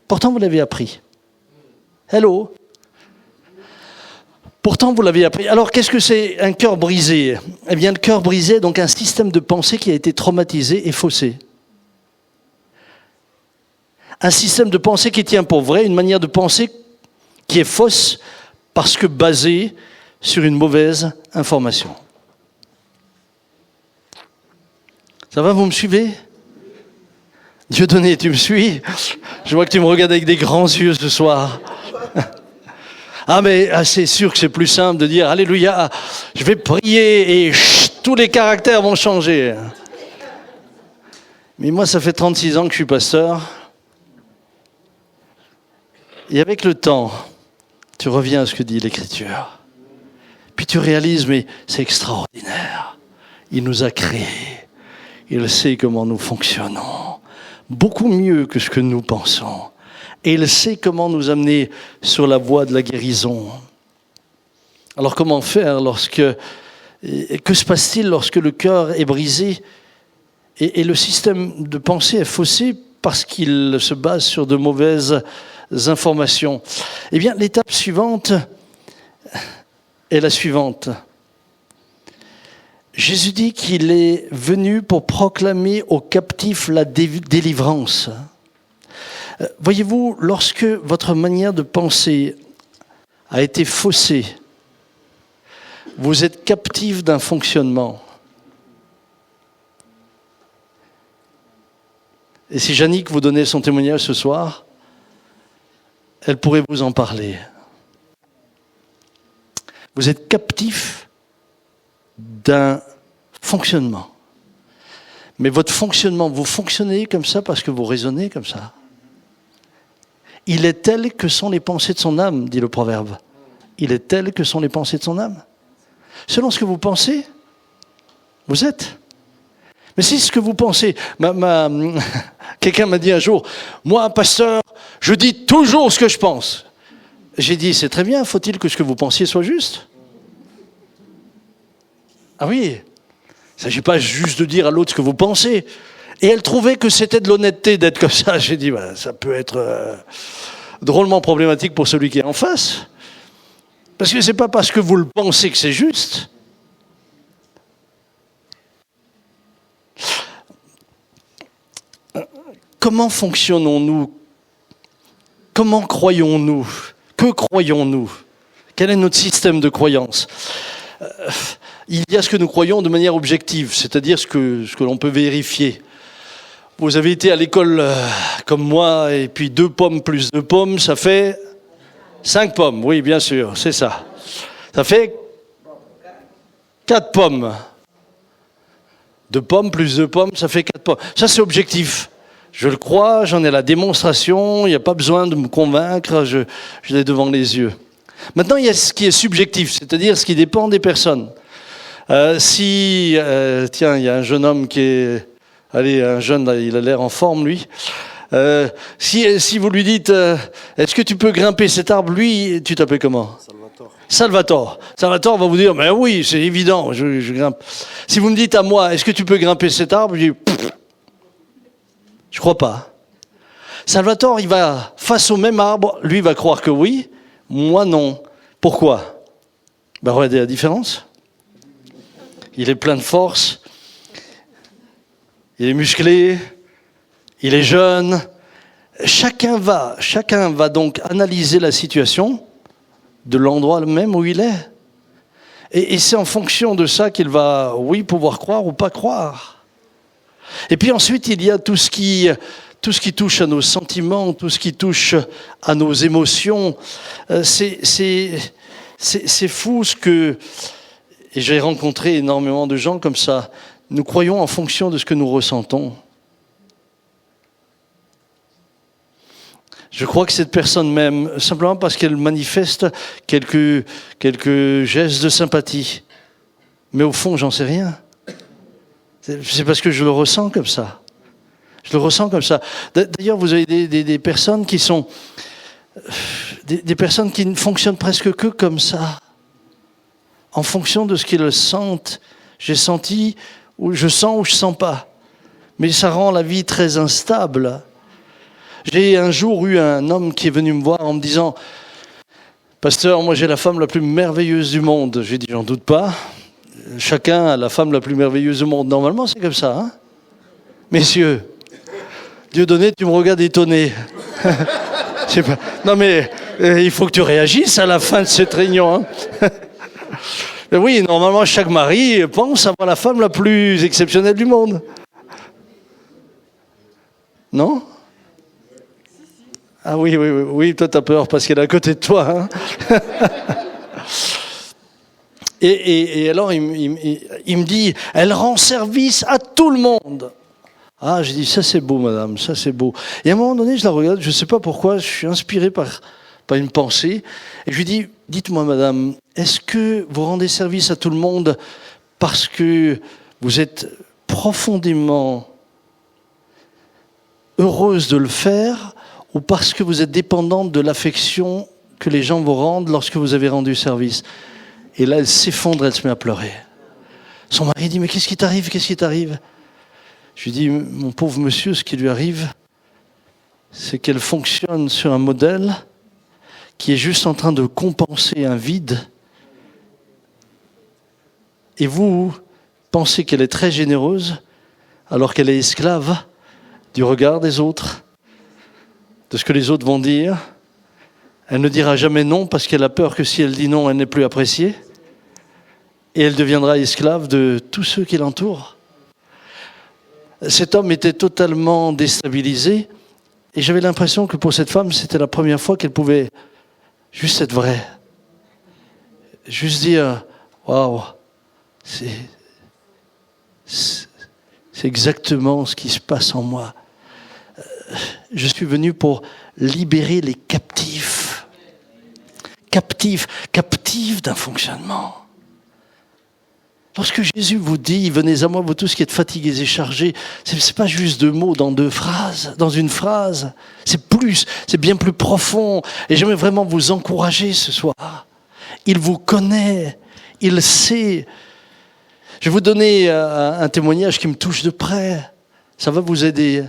Pourtant, vous l'avez appris. Hello. Pourtant, vous l'avez appris. Alors, qu'est-ce que c'est un cœur brisé? Eh bien, le cœur brisé est donc un système de pensée qui a été traumatisé et faussé. Un système de pensée qui tient pour vrai, une manière de penser qui est fausse parce que basée sur une mauvaise information. Ça va, vous me suivez? Dieudonné, tu me suis? Je vois que tu me regardes avec des grands yeux ce soir. Ah mais c'est sûr que c'est plus simple de dire « Alléluia, je vais prier et tous les caractères vont changer. » Mais moi, ça fait 36 ans que je suis pasteur. Et avec le temps, tu reviens à ce que dit l'Écriture. Puis tu réalises, mais c'est extraordinaire. Il nous a créés. Il sait comment nous fonctionnons. Beaucoup mieux que ce que nous pensons. Et il sait comment nous amener sur la voie de la guérison. Alors comment faire que se passe-t-il lorsque le cœur est brisé et le système de pensée est faussé parce qu'il se base sur de mauvaises informations? Eh bien, l'étape suivante est la suivante. Jésus dit qu'il est venu pour proclamer aux captifs la délivrance. Voyez-vous, lorsque votre manière de penser a été faussée, vous êtes captif d'un fonctionnement. Et si Jannick vous donnait son témoignage ce soir, elle pourrait vous en parler. Vous êtes captif d'un fonctionnement. Mais votre fonctionnement, vous fonctionnez comme ça parce que vous raisonnez comme ça. Il est tel que sont les pensées de son âme, dit le proverbe. Il est tel que sont les pensées de son âme. Selon ce que vous pensez, vous êtes. Mais si ce que vous pensez... Quelqu'un m'a dit un jour, moi, pasteur, je dis toujours ce que je pense. J'ai dit, c'est très bien, faut-il que ce que vous pensiez soit juste? Ah oui, il ne s'agit pas juste de dire à l'autre ce que vous pensez. Et elle trouvait que c'était de l'honnêteté d'être comme ça. J'ai dit, bah, ça peut être drôlement problématique pour celui qui est en face. Parce que ce n'est pas parce que vous le pensez que c'est juste. Comment fonctionnons-nous? Comment croyons-nous? Que croyons-nous? Quel est notre système de croyance? Il y a ce que nous croyons de manière objective, c'est-à-dire ce que l'on peut vérifier. Vous avez été à l'école comme moi, et puis 2 pommes plus 2 pommes, ça fait 5 pommes. Oui, bien sûr, c'est ça. Ça fait 4 pommes. 2 pommes plus 2 pommes, ça fait 4 pommes. Ça, c'est objectif. Je le crois, j'en ai la démonstration, il n'y a pas besoin de me convaincre, je l'ai devant les yeux. Maintenant, il y a ce qui est subjectif, c'est-à-dire ce qui dépend des personnes. Tiens, il y a un jeune homme qui est... Allez, un jeune, il a l'air en forme, lui. Si vous lui dites, est-ce que tu peux grimper cet arbre? Lui, tu t'appelles comment? Salvatore. Salvatore va vous dire, mais oui, c'est évident, je grimpe. Si vous me dites à moi, est-ce que tu peux grimper cet arbre? Je dis, je crois pas. Salvatore, il va, face au même arbre, lui va croire que oui, moi non. Pourquoi? Ben, regardez la différence. Il est plein de force, il est musclé, il est jeune. Chacun va donc analyser la situation de l'endroit même où il est. Et c'est en fonction de ça qu'il va, oui, pouvoir croire ou pas croire. Et puis ensuite, il y a tout ce qui touche à nos sentiments, tout ce qui touche à nos émotions. C'est fou ce que... Et j'ai rencontré énormément de gens comme ça. Nous croyons en fonction de ce que nous ressentons. Je crois que cette personne m'aime simplement parce qu'elle manifeste quelques gestes de sympathie. Mais au fond, j'en sais rien. C'est parce que je le ressens comme ça. Je le ressens comme ça. D'ailleurs, vous avez des personnes qui sont... Des personnes qui ne fonctionnent presque que comme ça. En fonction de ce qu'ils sentent. J'ai senti, ou je sens pas. Mais ça rend la vie très instable. J'ai un jour eu un homme qui est venu me voir en me disant « Pasteur, moi j'ai la femme la plus merveilleuse du monde. » J'ai dit « J'en doute pas. Chacun a la femme la plus merveilleuse du monde. Normalement, c'est comme ça. Hein ? Messieurs, Dieudonné, tu me regardes étonné. Je sais pas. Non mais il faut que tu réagisses à la fin de cette réunion. Hein. Mais oui, normalement, chaque mari pense avoir la femme la plus exceptionnelle du monde. Non ? Ah oui, toi t'as peur parce qu'elle est à côté de toi. Hein. et alors il me dit, elle rend service à tout le monde. Ah, j'ai dit, ça c'est beau madame, ça c'est beau. Et à un moment donné, je la regarde, je ne sais pas pourquoi, je suis inspiré par une pensée. Et je lui dis, dites-moi madame, est-ce que vous rendez service à tout le monde parce que vous êtes profondément heureuse de le faire ou parce que vous êtes dépendante de l'affection que les gens vous rendent lorsque vous avez rendu service? Et là, elle s'effondre, elle se met à pleurer. Son mari dit, mais qu'est-ce qui t'arrive? Qu'est-ce qui t'arrive? Je lui dis, mon pauvre monsieur, ce qui lui arrive, c'est qu'elle fonctionne sur un modèle qui est juste en train de compenser un vide. Et vous pensez qu'elle est très généreuse, alors qu'elle est esclave du regard des autres, de ce que les autres vont dire. Elle ne dira jamais non parce qu'elle a peur que si elle dit non, elle n'est plus appréciée. Et elle deviendra esclave de tous ceux qui l'entourent. Cet homme était totalement déstabilisé et j'avais l'impression que pour cette femme, c'était la première fois qu'elle pouvait juste être vraie. Juste dire, waouh, c'est exactement ce qui se passe en moi. Je suis venu pour libérer les captifs. Captifs d'un fonctionnement. Lorsque Jésus vous dit, venez à moi, vous tous qui êtes fatigués et chargés, c'est pas juste deux mots dans une phrase. C'est bien plus profond. Et j'aimerais vraiment vous encourager ce soir. Il vous connaît, il sait. Je vais vous donner un témoignage qui me touche de près. Ça va vous aider.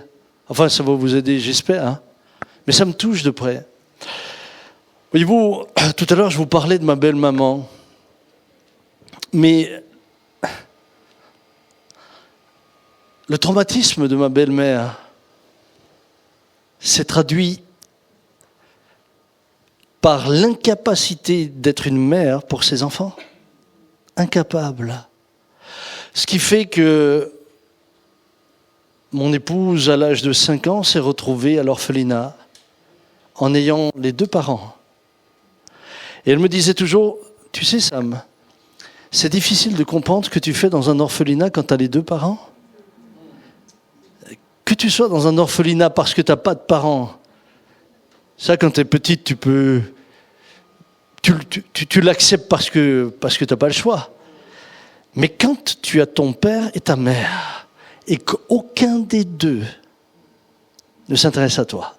Enfin, ça va vous aider, j'espère. Hein. Mais ça me touche de près. Voyez-vous, tout à l'heure, je vous parlais de ma belle-maman. Mais le traumatisme de ma belle-mère s'est traduit par l'incapacité d'être une mère pour ses enfants. Incapable. Ce qui fait que mon épouse, à l'âge de 5 ans, s'est retrouvée à l'orphelinat en ayant les 2 parents. Et elle me disait toujours, tu sais Sam, c'est difficile de comprendre ce que tu fais dans un orphelinat quand tu as les 2 parents. Que tu sois dans un orphelinat parce que tu n'as pas de parents, ça quand tu es petite, tu l'acceptes parce que tu n'as pas le choix. Mais quand tu as ton père et ta mère, et qu'aucun des deux ne s'intéresse à toi.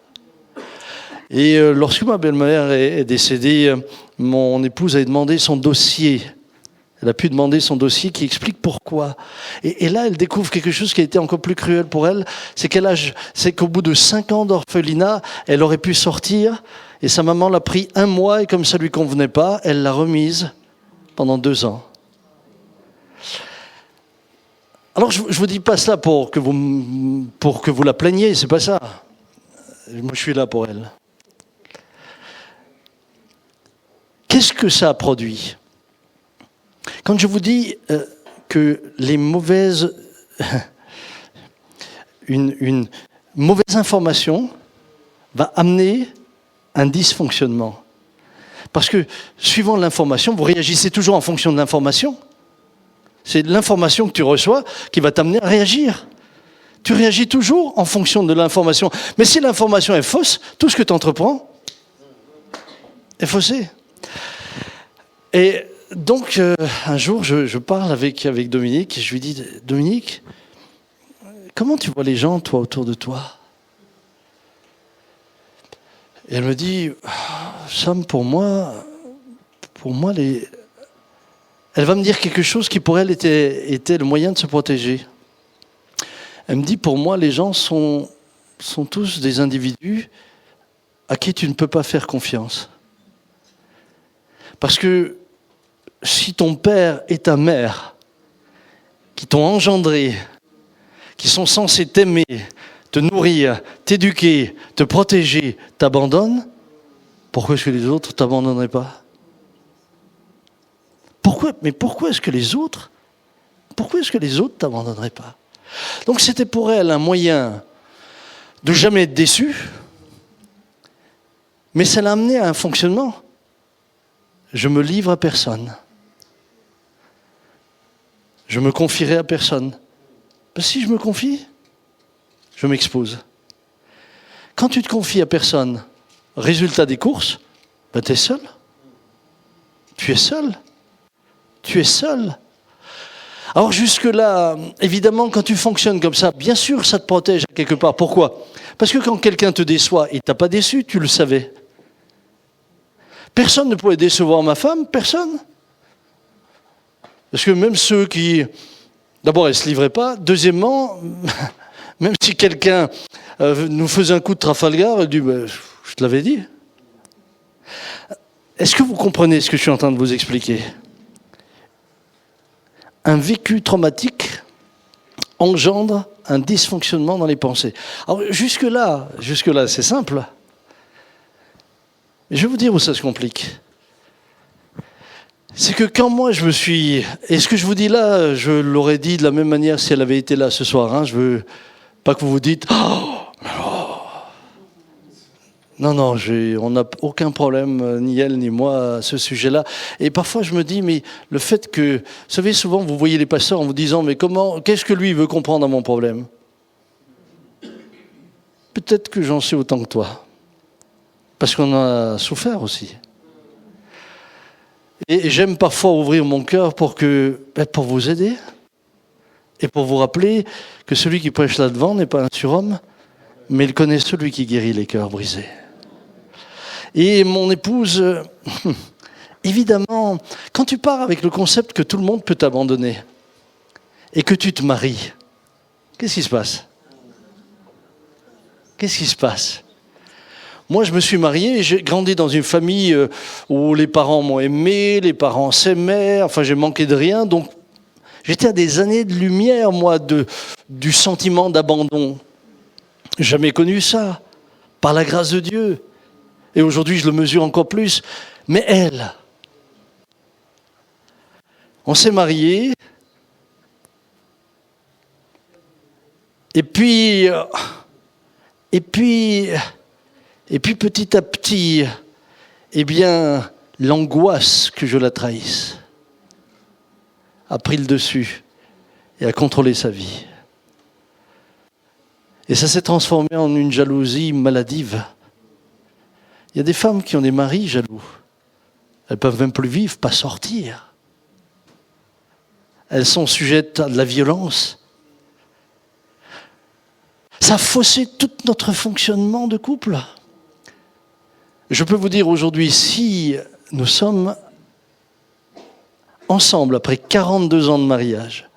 Et lorsque ma belle-mère est décédée, mon épouse a demandé son dossier. Elle a pu demander son dossier qui explique pourquoi. Et là, elle découvre quelque chose qui a été encore plus cruel pour elle, c'est qu'au bout de 5 ans d'orphelinat, elle aurait pu sortir, et sa maman l'a pris 1 mois, et comme ça lui convenait pas, elle l'a remise pendant 2 ans. Alors, je vous dis pas ça pour que vous la plaigniez, c'est pas ça. Moi, je suis là pour elle. Qu'est-ce que ça a produit ? Quand je vous dis que les mauvaises... une mauvaise information va amener un dysfonctionnement. Parce que, suivant l'information, vous réagissez toujours en fonction de l'information. C'est l'information que tu reçois qui va t'amener à réagir. Tu réagis toujours en fonction de l'information. Mais si l'information est fausse, tout ce que tu entreprends est faussé. Et donc, un jour, je parle avec Dominique et je lui dis, Dominique, comment tu vois les gens, toi, autour de toi? Et elle me dit, Sam, pour moi, elle va me dire quelque chose qui pour elle était le moyen de se protéger. Elle me dit, pour moi, les gens sont tous des individus à qui tu ne peux pas faire confiance. Parce que si ton père et ta mère, qui t'ont engendré, qui sont censés t'aimer, te nourrir, t'éduquer, te protéger, t'abandonnent, pourquoi est-ce que les autres ne t'abandonneraient pas? Pourquoi est-ce que les autres ne t'abandonneraient pas? Donc c'était pour elle un moyen de jamais être déçue, mais ça l'a amené à un fonctionnement. Je me livre à personne. Je me confierai à personne. Parce que si je me confie, je m'expose. Quand tu te confies à personne, résultat des courses, tu es seul. Tu es seul. Tu es seul. Alors jusque-là, évidemment, quand tu fonctionnes comme ça, bien sûr, ça te protège quelque part. Pourquoi? Parce que quand quelqu'un te déçoit, il ne t'a pas déçu, tu le savais. Personne ne pouvait décevoir ma femme, personne. Parce que même ceux qui... D'abord, elle ne se livrait pas. Deuxièmement, même si quelqu'un nous faisait un coup de Trafalgar, elle dit je te l'avais dit. Est-ce que vous comprenez ce que je suis en train de vous expliquer? Un vécu traumatique engendre un dysfonctionnement dans les pensées. Alors jusque-là, c'est simple. Je vais vous dire où ça se complique. C'est que quand moi je me suis... Et ce que je vous dis là, je l'aurais dit de la même manière si elle avait été là ce soir. Hein. Je veux pas que vous vous dites... Non, on n'a aucun problème, ni elle ni moi, à ce sujet-là. Et parfois je me dis, mais le fait que... Vous savez, souvent vous voyez les pasteurs en vous disant, mais qu'est-ce que lui veut comprendre à mon problème? Peut-être que j'en sais autant que toi. Parce qu'on a souffert aussi. Et j'aime parfois ouvrir mon cœur pour vous aider et pour vous rappeler que celui qui prêche là-devant n'est pas un surhomme, mais il connaît celui qui guérit les cœurs brisés. Et mon épouse, évidemment, quand tu pars avec le concept que tout le monde peut t'abandonner et que tu te maries, qu'est-ce qui se passe? Qu'est-ce qui se passe? Moi, je me suis marié et j'ai grandi dans une famille où les parents m'ont aimé, les parents s'aimaient, enfin, j'ai manqué de rien. Donc, j'étais à des années de lumière, moi, du sentiment d'abandon. Jamais connu ça, par la grâce de Dieu. Et aujourd'hui, je le mesure encore plus. Mais elle, on s'est mariés. Et puis, petit à petit, eh bien, l'angoisse que je la trahisse a pris le dessus et a contrôlé sa vie. Et ça s'est transformé en une jalousie maladive. Il y a des femmes qui ont des maris jaloux. Elles peuvent même plus vivre, pas sortir. Elles sont sujettes à de la violence. Ça a faussé tout notre fonctionnement de couple. Je peux vous dire aujourd'hui, si nous sommes ensemble après 42 ans de mariage,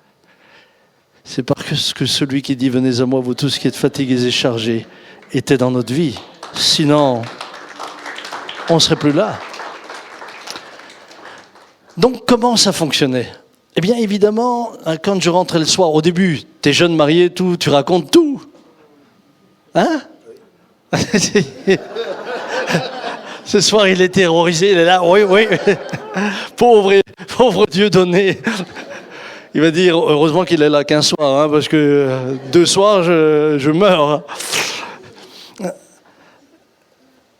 c'est parce que celui qui dit « Venez à moi, vous tous qui êtes fatigués et chargés » était dans notre vie. Sinon, on ne serait plus là. Donc, comment ça fonctionnait? Eh bien, évidemment, quand je rentrais le soir, au début, t'es jeune marié, tout, tu racontes tout. Hein? Ce soir, il est terrorisé, il est là, oui. Pauvre Dieudonné. Il va dire, heureusement qu'il est là qu'un soir, hein, parce que 2 soirs, je meurs.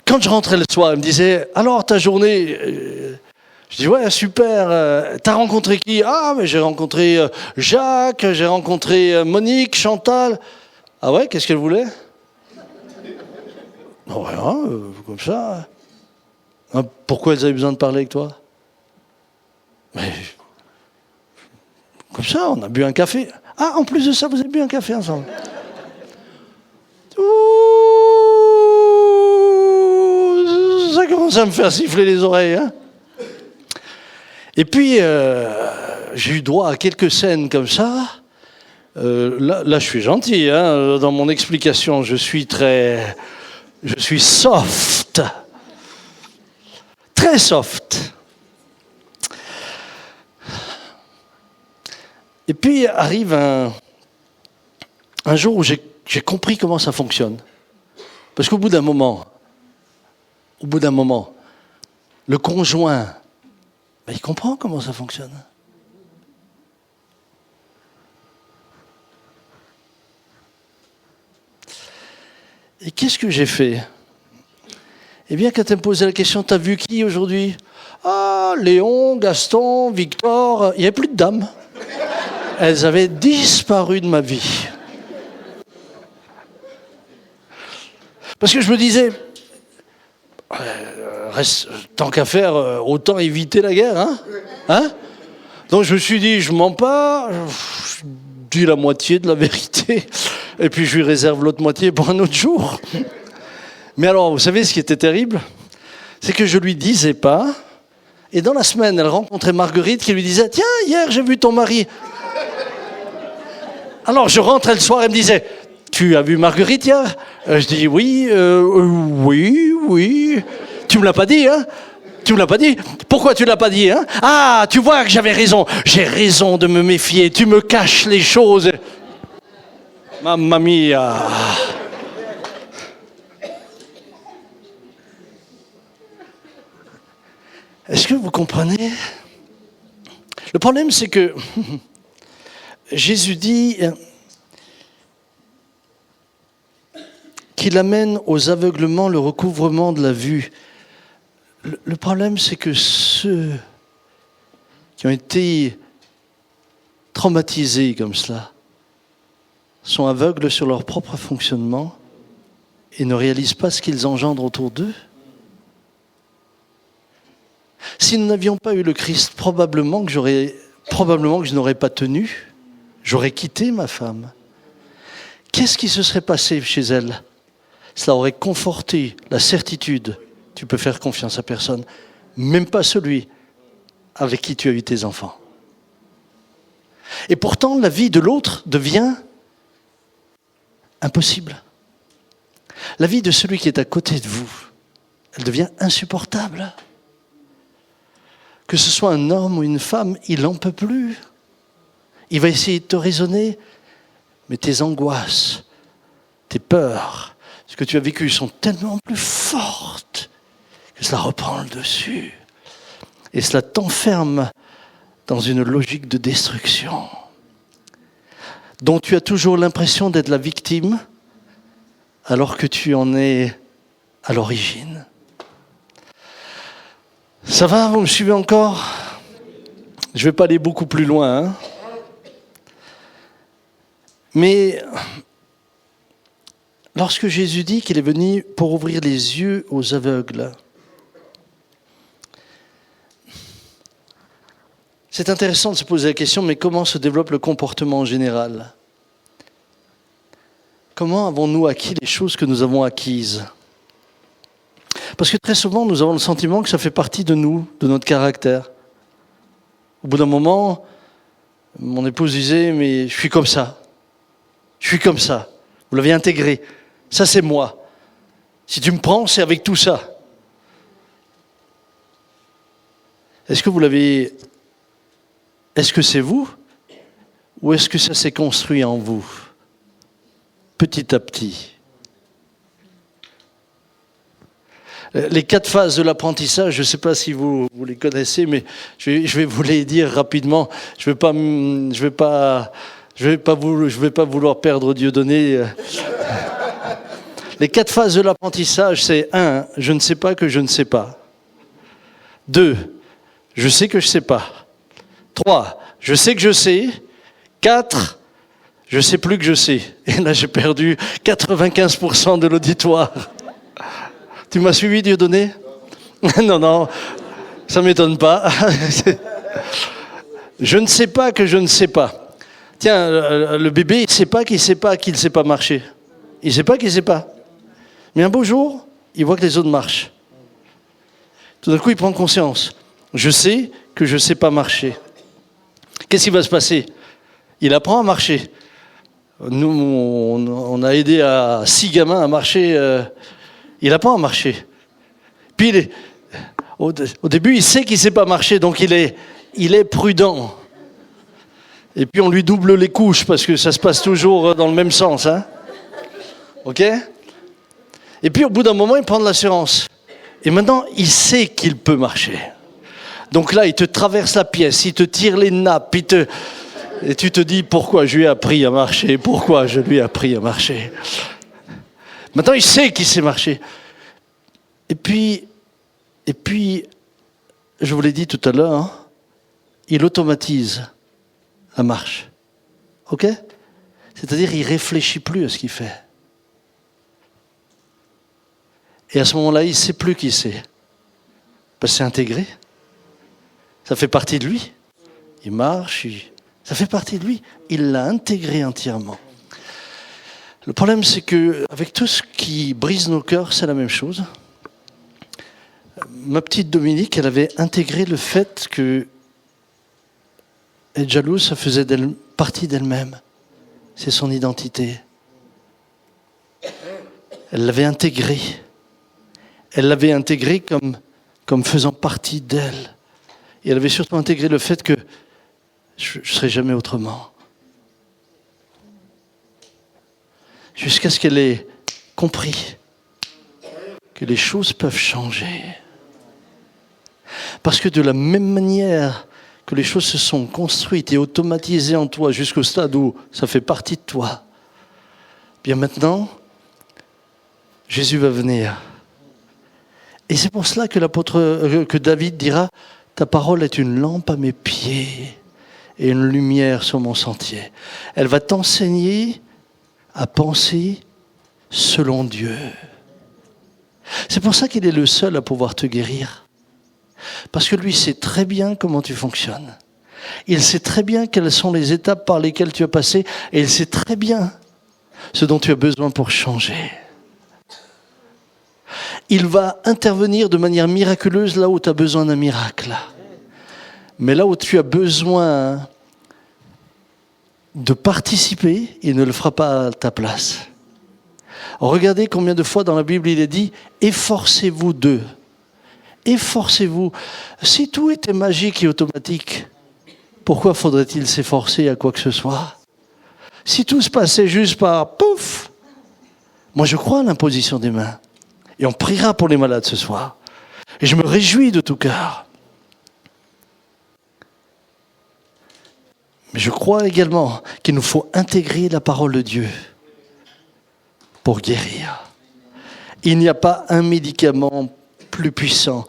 Quand je rentrais le soir, il me disait, alors ta journée? Je dis, ouais, super. T'as rencontré qui? Ah, mais j'ai rencontré Jacques, j'ai rencontré Monique, Chantal. Ah ouais, qu'est-ce qu'elle voulait? Non, rien, comme ça. Pourquoi elles avaient besoin de parler avec toi? Mais, comme ça, on a bu un café. Ah, en plus de ça, vous avez bu un café ensemble. commencé à me faire siffler les oreilles. Hein. Et puis, j'ai eu droit à quelques scènes comme ça. Là, je suis gentil. Hein. Dans mon explication, je suis soft. Très soft. Et puis arrive un jour où j'ai compris comment ça fonctionne. Parce qu'au bout d'un moment, le conjoint, il comprend comment ça fonctionne. Et qu'est-ce que j'ai fait ? Eh bien, quand elle me posait la question, t'as vu qui aujourd'hui ? Ah, Léon, Gaston, Victor, il n'y avait plus de dames. Elles avaient disparu de ma vie. Parce que je me disais, tant qu'à faire, autant éviter la guerre, hein ? Donc je me suis dit, je mens pas, je dis la moitié de la vérité, et puis je lui réserve l'autre moitié pour un autre jour. Mais alors, vous savez ce qui était terrible ? C'est que je lui disais pas, et dans la semaine, elle rencontrait Marguerite qui lui disait, tiens, hier j'ai vu ton mari. Alors je rentrais le soir, elle me disait, tu as vu Marguerite hier ? Je dis, oui. Tu me l'as pas dit, hein ? Tu me l'as pas dit ? Pourquoi tu l'as pas dit, hein ? Ah, tu vois que j'avais raison. J'ai raison de me méfier. Tu me caches les choses. Mamma mia. Est-ce que vous comprenez ? Le problème, c'est que Jésus dit qu'il amène aux aveuglements le recouvrement de la vue. Le problème, c'est que ceux qui ont été traumatisés comme cela sont aveugles sur leur propre fonctionnement et ne réalisent pas ce qu'ils engendrent autour d'eux. Si nous n'avions pas eu le Christ, probablement que je n'aurais pas tenu, j'aurais quitté ma femme. Qu'est-ce qui se serait passé chez elle ? Cela aurait conforté la certitude, tu peux faire confiance à personne, même pas celui avec qui tu as eu tes enfants. Et pourtant, la vie de l'autre devient impossible. La vie de celui qui est à côté de vous, elle devient insupportable. Que ce soit un homme ou une femme, il n'en peut plus. Il va essayer de te raisonner, mais tes angoisses, tes peurs, ce que tu as vécu sont tellement plus fortes que cela reprend le dessus. Et cela t'enferme dans une logique de destruction, dont tu as toujours l'impression d'être la victime, alors que tu en es à l'origine. Ça va, vous me suivez encore ? Je ne vais pas aller beaucoup plus loin. Hein ? Mais lorsque Jésus dit qu'il est venu pour ouvrir les yeux aux aveugles, c'est intéressant de se poser la question, mais comment se développe le comportement en général ? Comment avons-nous acquis les choses que nous avons acquises ? Parce que très souvent, nous avons le sentiment que ça fait partie de nous, de notre caractère. Au bout d'un moment, mon épouse disait, mais je suis comme ça. Je suis comme ça. Vous l'avez intégré. Ça, c'est moi. Si tu me prends, c'est avec tout ça. Est-ce que vous l'avez... Est-ce que c'est vous ? Ou est-ce que ça s'est construit en vous ? Petit à petit. Les 4 phases de l'apprentissage, je ne sais pas si vous les connaissez, mais je vais vous les dire rapidement. Je vais pas vouloir perdre Dieudonné. Les 4 phases de l'apprentissage, c'est 1, je ne sais pas que je ne sais pas. 2, je sais que je ne sais pas. 3, je sais que je sais. 4, je ne sais plus que je sais. Et là, j'ai perdu 95% de l'auditoire. Tu m'as suivi, Dieudonné ? Non, ça ne m'étonne pas. Je ne sais pas que je ne sais pas. Tiens, le bébé, il ne sait pas qu'il ne sait pas marcher. Il ne sait pas qu'il ne sait pas. Mais un beau jour, il voit que les autres marchent. Tout d'un coup, il prend conscience. Je sais que je ne sais pas marcher. Qu'est-ce qui va se passer? Il apprend à marcher. Nous, on a aidé 6 gamins à marcher. Il apprend à marcher. Puis, au début, il sait qu'il ne sait pas marcher, donc il est prudent. Et puis, on lui double les couches, parce que ça se passe toujours dans le même sens. Hein? OK? Et puis, au bout d'un moment, il prend de l'assurance. Et maintenant, il sait qu'il peut marcher. Donc là, il te traverse la pièce, il te tire les nappes, et tu te dis, pourquoi je lui ai appris à marcher? Pourquoi je lui ai appris à marcher? Maintenant, il sait qu'il sait marcher. Et puis, je vous l'ai dit tout à l'heure, hein, il automatise la marche. OK? C'est-à-dire, il ne réfléchit plus à ce qu'il fait. Et à ce moment-là, il ne sait plus qui c'est. Parce que c'est intégré. Ça fait partie de lui. Il marche, ça fait partie de lui. Il l'a intégré entièrement. Le problème, c'est qu'avec tout ce qui brise nos cœurs, c'est la même chose. Ma petite Dominique, elle avait intégré le fait que être jalouse, ça faisait partie d'elle-même. C'est son identité. Elle l'avait intégré. Elle l'avait intégré comme faisant partie d'elle. Et elle avait surtout intégré le fait que je ne serai jamais autrement. Jusqu'à ce qu'elle ait compris que les choses peuvent changer. Parce que de la même manière que les choses se sont construites et automatisées en toi jusqu'au stade où ça fait partie de toi, bien maintenant, Jésus va venir. Et c'est pour cela que David dira « Ta parole est une lampe à mes pieds et une lumière sur mon sentier. » Elle va t'enseigner à penser selon Dieu. C'est pour ça qu'il est le seul à pouvoir te guérir. Parce que lui sait très bien comment tu fonctionnes. Il sait très bien quelles sont les étapes par lesquelles tu as passé et il sait très bien ce dont tu as besoin pour changer. Il va intervenir de manière miraculeuse là où tu as besoin d'un miracle. Mais là où tu as besoin de participer, il ne le fera pas à ta place. Regardez combien de fois dans la Bible il est dit « Efforcez-vous d'eux ». Efforcez-vous. Si tout était magique et automatique, pourquoi faudrait-il s'efforcer à quoi que ce soit? Si tout se passait juste par pouf. Moi je crois à l'imposition des mains. Et on priera pour les malades ce soir. Et je me réjouis de tout cœur. Mais je crois également qu'il nous faut intégrer la parole de Dieu pour guérir. Il n'y a pas un médicament plus puissant.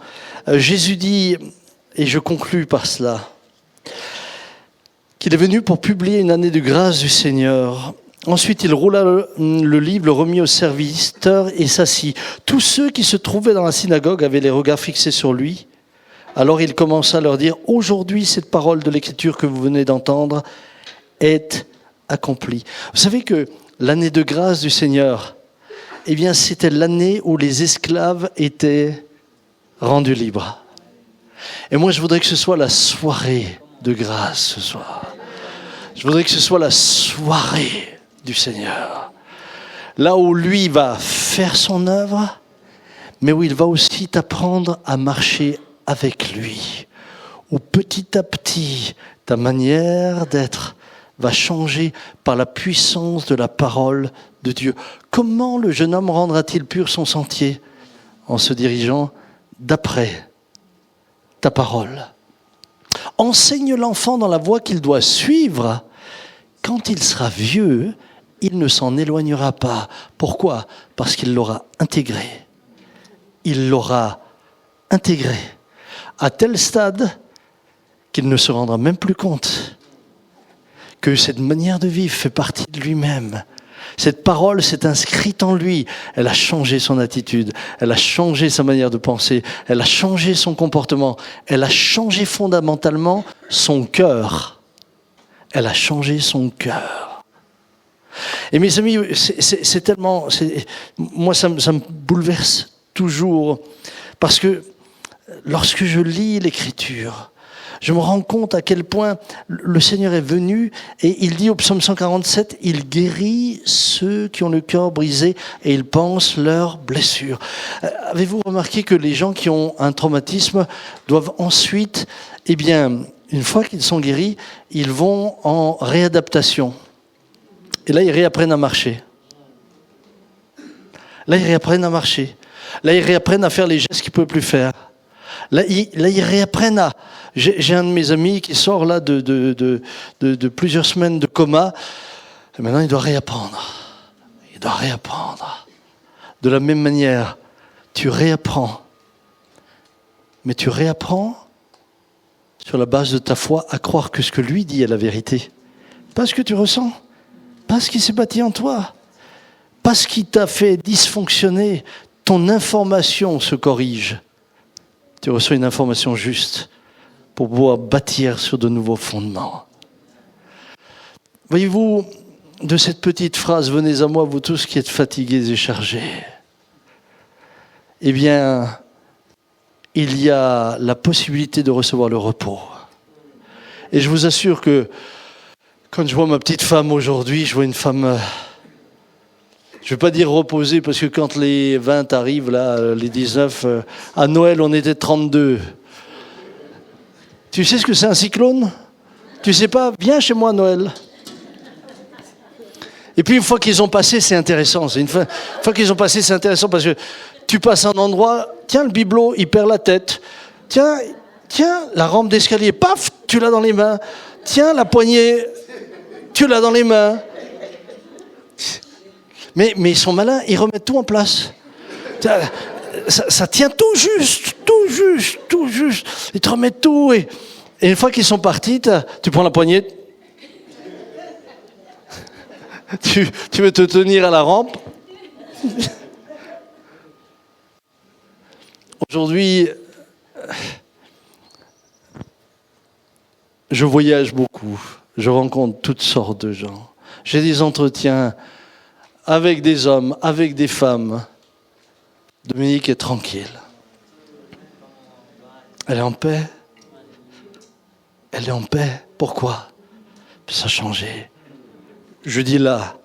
Jésus dit, et je conclus par cela, qu'il est venu pour publier une année de grâce du Seigneur. Ensuite, il roula le livre, le remit au serviteur et s'assit. Tous ceux qui se trouvaient dans la synagogue avaient les regards fixés sur lui. Alors il commença à leur dire, « Aujourd'hui, cette parole de l'Écriture que vous venez d'entendre est accomplie. » Vous savez que l'année de grâce du Seigneur, eh bien, c'était l'année où les esclaves étaient rendus libres. Et moi, je voudrais que ce soit la soirée de grâce ce soir. Je voudrais que ce soit la soirée du Seigneur. Là où lui va faire son œuvre, mais où il va aussi t'apprendre à marcher avec lui. Où petit à petit, ta manière d'être va changer par la puissance de la parole de Dieu. Comment le jeune homme rendra-t-il pur son sentier? En se dirigeant d'après ta parole. Enseigne l'enfant dans la voie qu'il doit suivre. Quand il sera vieux, il ne s'en éloignera pas. Pourquoi? Parce qu'il l'aura intégré. Il l'aura intégré à tel stade qu'il ne se rendra même plus compte que cette manière de vivre fait partie de lui-même. Cette parole s'est inscrite en lui. Elle a changé son attitude. Elle a changé sa manière de penser. Elle a changé son comportement. Elle a changé fondamentalement son cœur. Elle a changé son cœur. Et mes amis, c'est tellement... moi, ça me bouleverse toujours. Parce que lorsque je lis l'Écriture, je me rends compte à quel point le Seigneur est venu et il dit au psaume 147, il guérit ceux qui ont le cœur brisé et il pense leurs blessures. Avez-vous remarqué que les gens qui ont un traumatisme doivent ensuite, une fois qu'ils sont guéris, ils vont en réadaptation. Et là, ils réapprennent à marcher. Là, ils réapprennent à marcher. Là, ils réapprennent à faire les gestes qu'ils ne peuvent plus faire. Là, ils réapprennent à... J'ai un de mes amis qui sort là de plusieurs semaines de coma. Et maintenant, il doit réapprendre. Il doit réapprendre. De la même manière, tu réapprends. Mais tu réapprends sur la base de ta foi à croire que ce que lui dit est la vérité. Pas ce que tu ressens. Pas ce qui s'est bâti en toi. Pas ce qui t'a fait dysfonctionner. Ton information se corrige. Tu reçois une information juste pour pouvoir bâtir sur de nouveaux fondements. Voyez-vous, de cette petite phrase, venez à moi, vous tous qui êtes fatigués et chargés, il y a la possibilité de recevoir le repos. Et je vous assure que quand je vois ma petite femme aujourd'hui, je vois une femme... Je ne vais pas dire reposer, parce que quand les 20 arrivent, là, les 19, à Noël, on était 32. Tu sais ce que c'est un cyclone ? Tu sais pas ? Viens chez moi à Noël. Et puis une fois qu'ils ont passé, c'est intéressant. Une fois qu'ils ont passé, c'est intéressant parce que tu passes un endroit, tiens le bibelot, il perd la tête. Tiens, la rampe d'escalier, paf, tu l'as dans les mains. Tiens, la poignée, tu l'as dans les mains. Mais ils sont malins, ils remettent tout en place. Ça tient tout juste. Ils te remettent tout. Et une fois qu'ils sont partis, tu prends la poignée. Tu veux te tenir à la rampe. Aujourd'hui, je voyage beaucoup. Je rencontre toutes sortes de gens. J'ai des entretiens avec des hommes, avec des femmes. Dominique est tranquille. Elle est en paix. Elle est en paix. Pourquoi ? Ça a changé. Je dis là,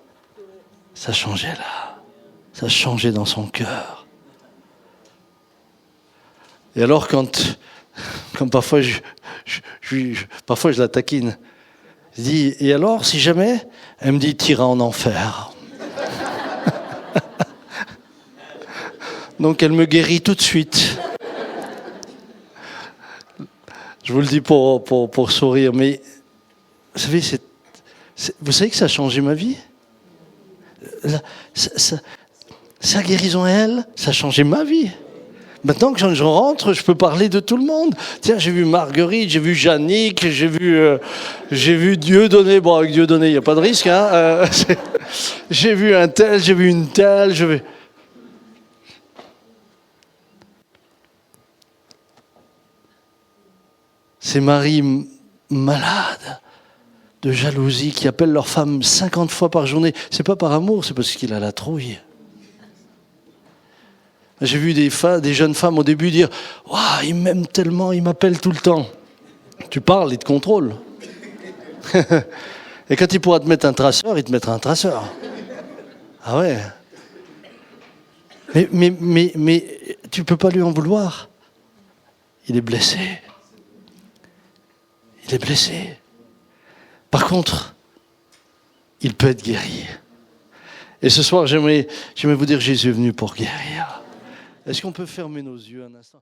ça a changé là. Ça a changé dans son cœur. Et alors quand parfois parfois je la taquine, je dis, et alors si jamais ? Elle me dit, t'iras en enfer. Donc elle me guérit tout de suite. Je vous le dis pour sourire, mais vous savez, vous savez que ça a changé ma vie ? Sa guérison à elle, ça a changé ma vie. Maintenant que je rentre, je peux parler de tout le monde. Tiens, j'ai vu Marguerite, j'ai vu Jannick, j'ai vu Dieudonné. Bon, avec Dieudonné, il n'y a pas de risque. Hein. J'ai vu un tel, j'ai vu une telle. Ces maris malades de jalousie qui appellent leur femme 50 fois par journée. C'est pas par amour, c'est parce qu'il a la trouille. J'ai vu des jeunes femmes au début dire « Waouh, il m'aime tellement, il m'appelle tout le temps. » Tu parles, il te contrôle. Et quand il pourra te mettre un traceur, il te mettra un traceur. Ah ouais. Mais tu peux pas lui en vouloir. Il est blessé. Il est blessé. Par contre, il peut être guéri. Et ce soir, j'aimerais vous dire, Jésus est venu pour guérir. Est-ce qu'on peut fermer nos yeux un instant ?